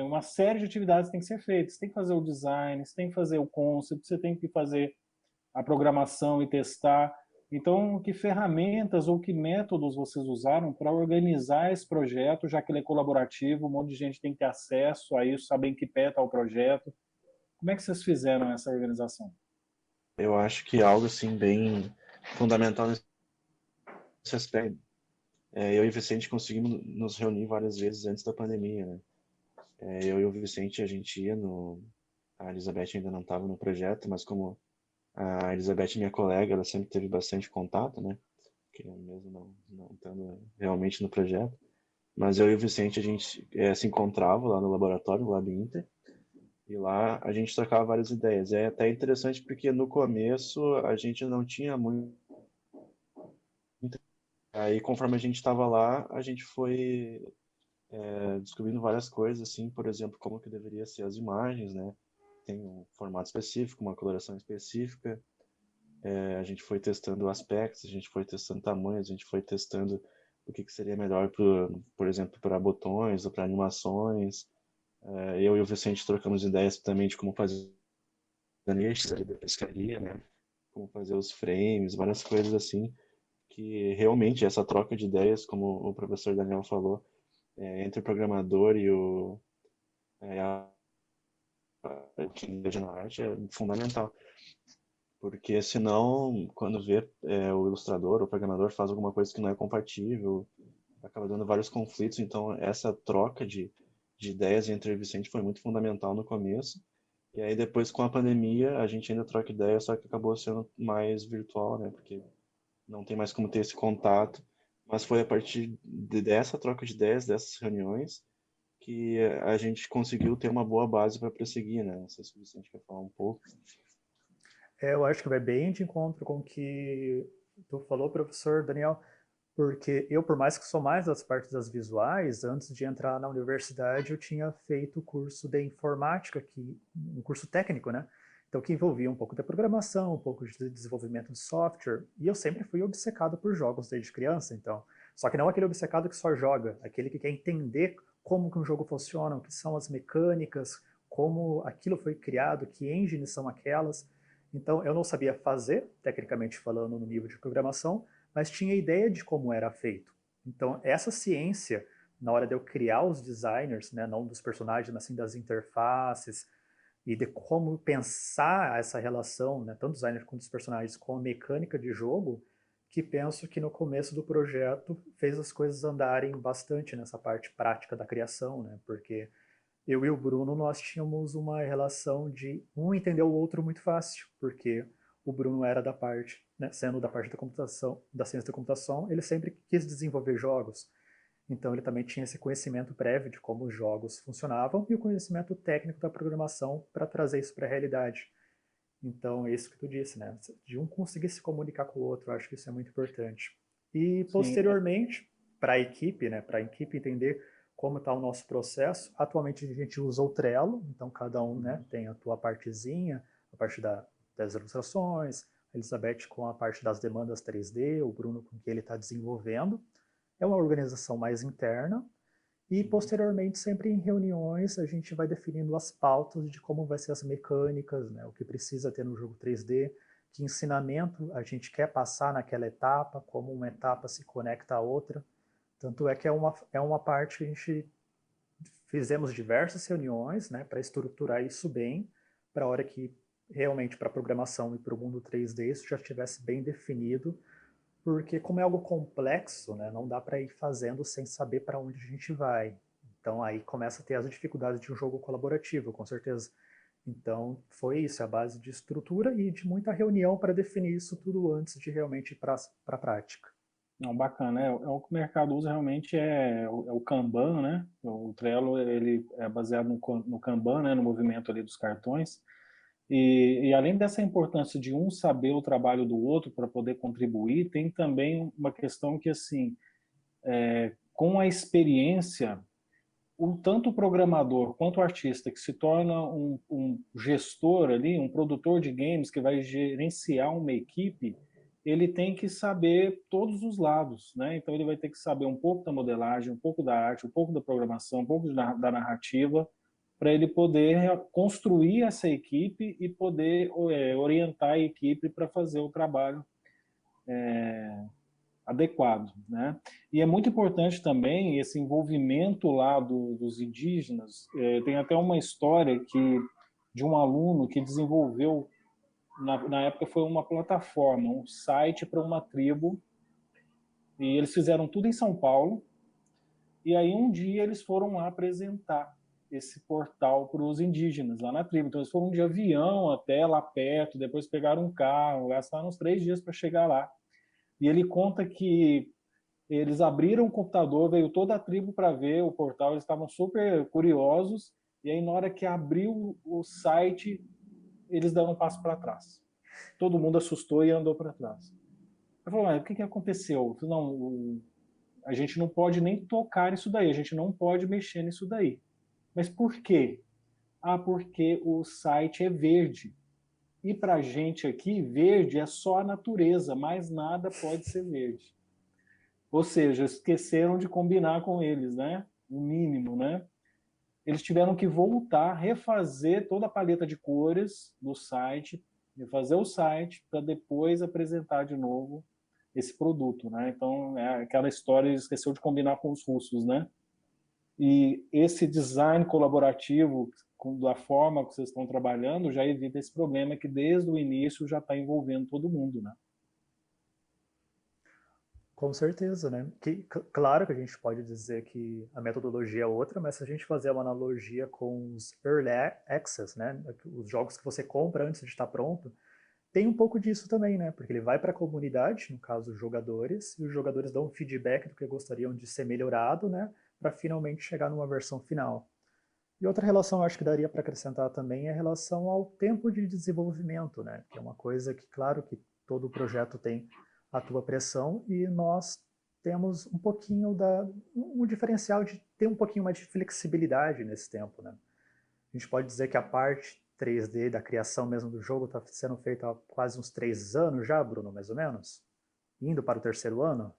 uma série de atividades que tem que ser feitas. Você tem que fazer o design, você tem que fazer o concept, você tem que fazer a programação e testar. Então, que ferramentas ou que métodos vocês usaram para organizar esse projeto, já que ele é colaborativo, um monte de gente tem que ter acesso a isso, saber em que pé está o projeto. Como é que vocês fizeram essa organização? Eu acho que algo assim bem fundamental nesse aspecto. Eu e o Vicente conseguimos nos reunir várias vezes antes da pandemia, né? Eu e o Vicente, a gente ia no... A Elizabeth ainda não estava no projeto, mas como a Elizabeth, minha colega, ela sempre teve bastante contato, né? Que mesmo não estando realmente no projeto. Mas eu e o Vicente, a gente se encontrava lá no laboratório, no Lab Inter, e lá a gente trocava várias ideias. É até interessante porque no começo a gente não tinha muito. Aí conforme a gente estava lá, a gente foi descobrindo várias coisas, assim, por exemplo, como que deveria ser as imagens, né? Tem um formato específico, uma coloração específica. A gente foi testando aspectos, a gente foi testando tamanhos, a gente foi testando o que seria melhor, por exemplo, para botões ou para animações. Eu e o Vicente trocamos ideias também de como fazer nichos ali da pescaria, né? Como fazer os frames, várias coisas assim, que realmente essa troca de ideias, como o professor Daniel falou, entre o programador e que engajam na arte é fundamental. Porque senão, quando vê o ilustrador, o programador faz alguma coisa que não é compatível, acaba dando vários conflitos. Então, essa troca de ideias entre o Vicente foi muito fundamental no começo. E aí, depois, com a pandemia, a gente ainda troca ideias, só que acabou sendo mais virtual, né? Porque não tem mais como ter esse contato. Mas foi a partir dessa troca de ideias, dessas reuniões, que a gente conseguiu ter uma boa base para prosseguir, né? Não sei se o Vicente quer falar um pouco. Eu acho que vai bem de encontro com o que tu falou, professor Daniel, porque eu, por mais que sou mais das partes das visuais, antes de entrar na universidade eu tinha feito o curso de informática, um curso técnico, né? Então, que envolvia um pouco da programação, um pouco de desenvolvimento de software, e eu sempre fui obcecado por jogos desde criança, então. Só que não aquele obcecado que só joga, aquele que quer entender como que um jogo funciona, o que são as mecânicas, como aquilo foi criado, que engines são aquelas. Então, eu não sabia fazer, tecnicamente falando, no nível de programação, mas tinha ideia de como era feito. Então, essa ciência, na hora de eu criar os designers, né, não dos personagens, mas sim das interfaces, e de como pensar essa relação, né, tanto do designer quanto dos personagens, com a mecânica de jogo, que penso que no começo do projeto fez as coisas andarem bastante nessa parte prática da criação, né, porque eu e o Bruno, nós tínhamos uma relação de um entender o outro muito fácil, porque o Bruno era da parte, né, sendo da parte da computação, da ciência da computação, ele sempre quis desenvolver jogos. Então ele também tinha esse conhecimento prévio de como os jogos funcionavam e o conhecimento técnico da programação para trazer isso para a realidade. Então é isso que tu disse, né? De um conseguir se comunicar com o outro, eu acho que isso é muito importante. E Sim. posteriormente, para a equipe, né, para a equipe entender como está o nosso processo, atualmente a gente usa o Trello, então cada um, né, tem a tua partezinha, a parte das ilustrações, a Elizabeth com a parte das demandas 3D, o Bruno com o que ele está desenvolvendo. É uma organização mais interna, e posteriormente, sempre em reuniões, a gente vai definindo as pautas de como vai ser as mecânicas, né, o que precisa ter no jogo 3D, que ensinamento a gente quer passar naquela etapa, como uma etapa se conecta à outra. Tanto é que é uma parte que a gente fizemos diversas reuniões, né, para estruturar isso bem, para a hora que realmente para a programação e para o mundo 3D isso já estivesse bem definido, porque como é algo complexo, né, não dá para ir fazendo sem saber para onde a gente vai. Então aí começa a ter as dificuldades de um jogo colaborativo, com certeza. Então foi isso, a base de estrutura e de muita reunião para definir isso tudo antes de realmente ir para a prática. Não, bacana. O que o mercado usa realmente é o Kanban, né? O Trello, ele é baseado no Kanban, né? No movimento ali dos cartões. E além dessa importância de um saber o trabalho do outro para poder contribuir, tem também uma questão que, assim, com a experiência, tanto o programador quanto o artista que se torna um gestor ali, um produtor de games que vai gerenciar uma equipe, ele tem que saber todos os lados, né? Então ele vai ter que saber um pouco da modelagem, um pouco da arte, um pouco da programação, um pouco da narrativa, para ele poder construir essa equipe e poder orientar a equipe para fazer o trabalho adequado, né? E é muito importante também esse envolvimento lá dos indígenas. Tem até uma história de um aluno que desenvolveu, na época foi uma plataforma, um site para uma tribo, e eles fizeram tudo em São Paulo, e aí um dia eles foram lá apresentar esse portal para os indígenas lá na tribo. Então eles foram de avião até lá perto, depois pegaram um carro, gastaram uns 3 dias para chegar lá. E ele conta que eles abriram o computador, veio toda a tribo para ver o portal, eles estavam super curiosos, e aí na hora que abriu o site, eles deram um passo para trás. Todo mundo assustou e andou para trás. Eu falei, mas o que aconteceu? Eu falei, não, a gente não pode nem tocar nisso daí, a gente não pode mexer nisso daí. Mas por quê? Ah, porque o site é verde. E para a gente aqui, verde é só a natureza, mais nada pode ser verde. Ou seja, esqueceram de combinar com eles, né? O mínimo, né? Eles tiveram que voltar, refazer toda a paleta de cores do site, refazer o site para depois apresentar de novo esse produto, né? Então, é aquela história, esqueceu de combinar com os russos, né? E esse design colaborativo, da forma que vocês estão trabalhando, já evita esse problema que desde o início já está envolvendo todo mundo, né? Com certeza, né? Claro que a gente pode dizer que a metodologia é outra, mas se a gente fazer uma analogia com os Early Access, né? Os jogos que você compra antes de estar pronto, tem um pouco disso também, né? Porque ele vai para a comunidade, no caso os jogadores, e os jogadores dão um feedback do que gostariam de ser melhorado, né? Para finalmente chegar numa versão final. E outra relação, eu acho que daria para acrescentar também é a relação ao tempo de desenvolvimento, né? Que é uma coisa que, claro, que todo projeto tem a tua pressão e nós temos um pouquinho um diferencial de ter um pouquinho mais de flexibilidade nesse tempo, né? A gente pode dizer que a parte 3D da criação mesmo do jogo está sendo feita há quase uns 3 anos já, Bruno, mais ou menos? Indo para o 3º ano?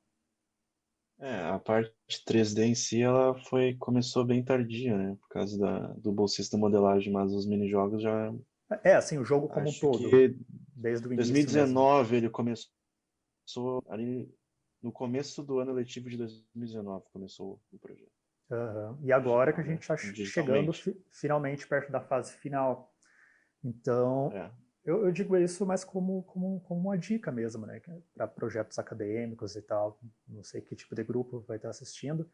A parte 3D em si, ela começou bem tardia, né? Por causa do bolsista modelagem, mas os minijogos já... Assim, o jogo como um Acho todo, que desde o início mesmo. 2019 ele começou ali, no começo do ano letivo de 2019 começou o projeto. Uhum. E agora que a gente está chegando Digitalmente. finalmente perto da fase final. Então, É. eu digo isso mais como uma dica mesmo, né? Para projetos acadêmicos e tal. Não sei que tipo de grupo vai estar assistindo.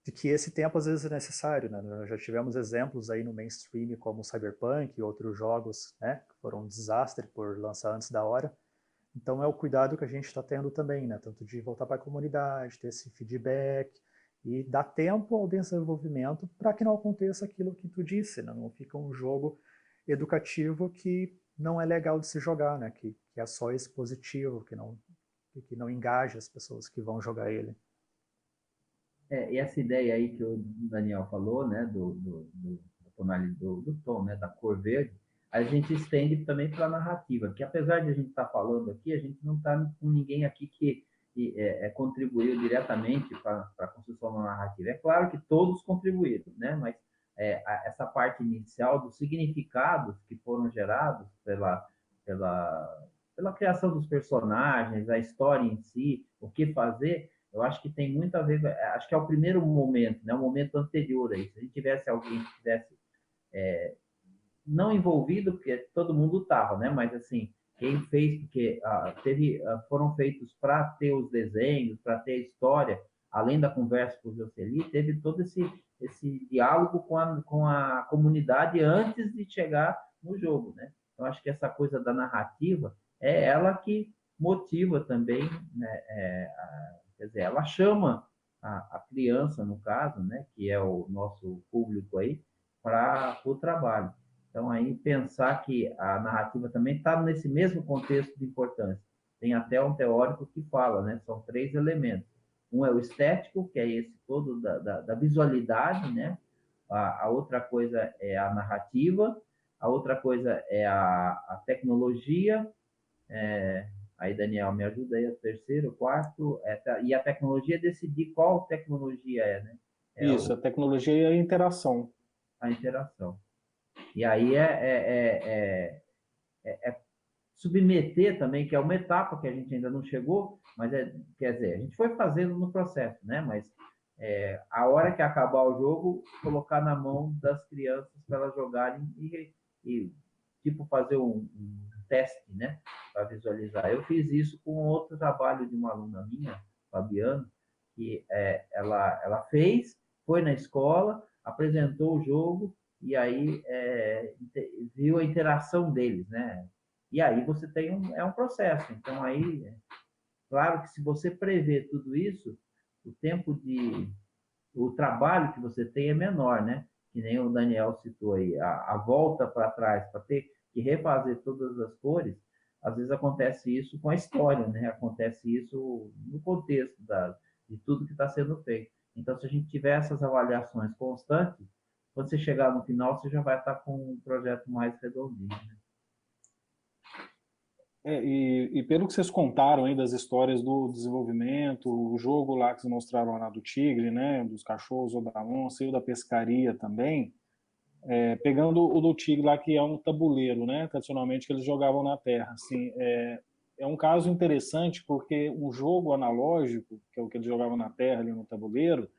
De que esse tempo às vezes é necessário, né? Nós já tivemos exemplos aí no mainstream como Cyberpunk e outros jogos, né? Que foram um desastre por lançar antes da hora. Então é o cuidado que a gente está tendo também, né? Tanto de voltar para a comunidade, ter esse feedback e dar tempo ao desenvolvimento para que não aconteça aquilo que tu disse, né? Não fica um jogo educativo que não é legal de se jogar, né? Que é só expositivo, que não engaja as pessoas que vão jogar ele. E essa ideia aí que o Daniel falou, né, do tom, né, da cor verde, a gente estende também para a narrativa, que apesar de a gente estar falando aqui, a gente não está com ninguém aqui que contribuiu diretamente para a construção da narrativa. É claro que todos contribuíram, né, mas essa parte inicial dos significados que foram gerados pela criação dos personagens, a história em si, o que fazer, eu acho que tem muito a ver, acho que é o primeiro momento, né, o momento anterior a isso. Se a gente tivesse alguém que tivesse não envolvido, porque todo mundo estava, né, mas assim, quem fez, porque foram feitos para ter os desenhos, para ter a história, além da conversa com o Jocely, teve todo esse diálogo com a comunidade antes de chegar no jogo, né? Então, acho que essa coisa da narrativa é ela que motiva também, né, quer dizer, ela chama a criança, no caso, né, que é o nosso público aí, para o trabalho. Então, aí pensar que a narrativa também está nesse mesmo contexto de importância. Tem até um teórico que fala, né? São 3 elementos. Um é o estético, que é esse todo da visualidade, né? A outra coisa é a narrativa, a outra coisa é a tecnologia. Aí, Daniel, me ajuda aí, o terceiro, o quarto. E a tecnologia decidir qual tecnologia é, né? Isso, a tecnologia e a interação. A interação. E aí submeter também, que é uma etapa que a gente ainda não chegou, mas quer dizer, a gente foi fazendo no processo, né? Mas a hora que acabar o jogo, colocar na mão das crianças para elas jogarem e tipo fazer um teste, né? Para visualizar. Eu fiz isso com outro trabalho de uma aluna minha, Fabiano, que ela fez, foi na escola, apresentou o jogo e aí viu a interação deles, né? E aí você tem um processo. Então aí, claro que se você prevê tudo isso, o trabalho que você tem é menor, né? Que nem o Daniel citou aí, a volta para trás para ter que refazer todas as cores, às vezes acontece isso com a história, né? Acontece isso no contexto de tudo que está sendo feito. Então, se a gente tiver essas avaliações constantes, quando você chegar no final, você já vai estar com um projeto mais redondinho, né? E pelo que vocês contaram aí das histórias do desenvolvimento, o jogo lá que vocês mostraram lá do tigre, né, dos cachorros ou da onça e o da pescaria também, pegando o do tigre lá que é um tabuleiro, né, tradicionalmente que eles jogavam na terra, assim, é um caso interessante porque um jogo analógico, que é o que eles jogavam na terra ali no tabuleiro,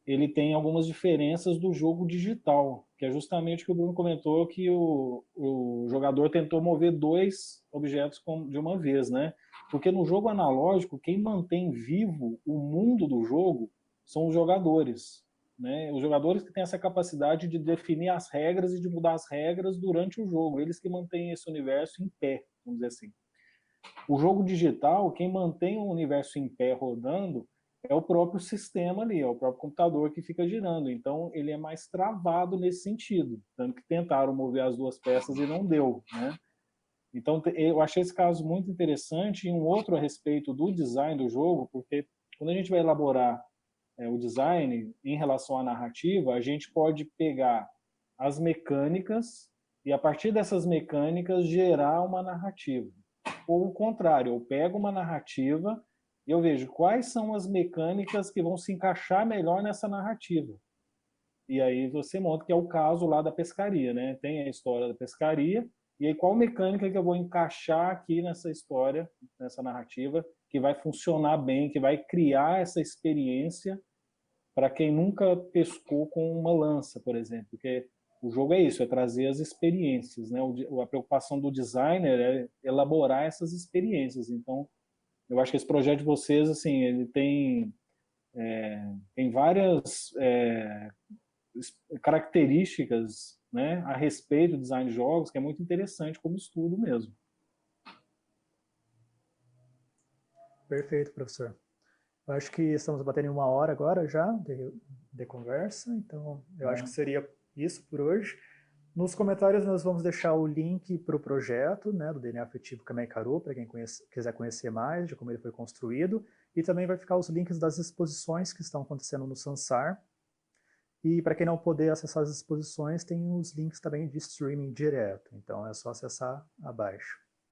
ele tem algumas diferenças do jogo digital, que é justamente o que o Bruno comentou, que o jogador tentou mover 2 objetos de uma vez, né? Porque no jogo analógico, quem mantém vivo o mundo do jogo são os jogadores, né? Os jogadores que têm essa capacidade de definir as regras e de mudar as regras durante o jogo, eles que mantêm esse universo em pé, vamos dizer assim. O jogo digital, quem mantém o universo em pé rodando é o próprio sistema ali, é o próprio computador que fica girando. Então, ele é mais travado nesse sentido. Tanto que tentaram mover as 2 peças e não deu, né? Então, eu achei esse caso muito interessante. E um outro a respeito do design do jogo, porque quando a gente vai elaborar o design em relação à narrativa, a gente pode pegar as mecânicas e, a partir dessas mecânicas, gerar uma narrativa. Ou o contrário, eu pego uma narrativa e eu vejo quais são as mecânicas que vão se encaixar melhor nessa narrativa. E aí você monta, que é o caso lá da pescaria, né? Tem a história da pescaria, e aí qual mecânica que eu vou encaixar aqui nessa história, nessa narrativa, que vai funcionar bem, que vai criar essa experiência para quem nunca pescou com uma lança, por exemplo. Porque O jogo é isso, é trazer as experiências, né? A preocupação do designer é elaborar essas experiências. Então, eu acho que esse projeto de vocês, assim, ele tem várias características, né, a respeito do design de jogos, que é muito interessante como estudo mesmo. Perfeito, professor. Eu acho que estamos batendo em 1 hora agora já de conversa, então eu acho que seria isso por hoje. Nos comentários nós vamos deixar o link para o projeto, né, do DNA Afetivo Kameikaru, para quem quiser conhecer mais de como ele foi construído, e também vai ficar os links das exposições que estão acontecendo no Sansar. E para quem não puder acessar as exposições, tem os links também de streaming direto, então é só acessar abaixo.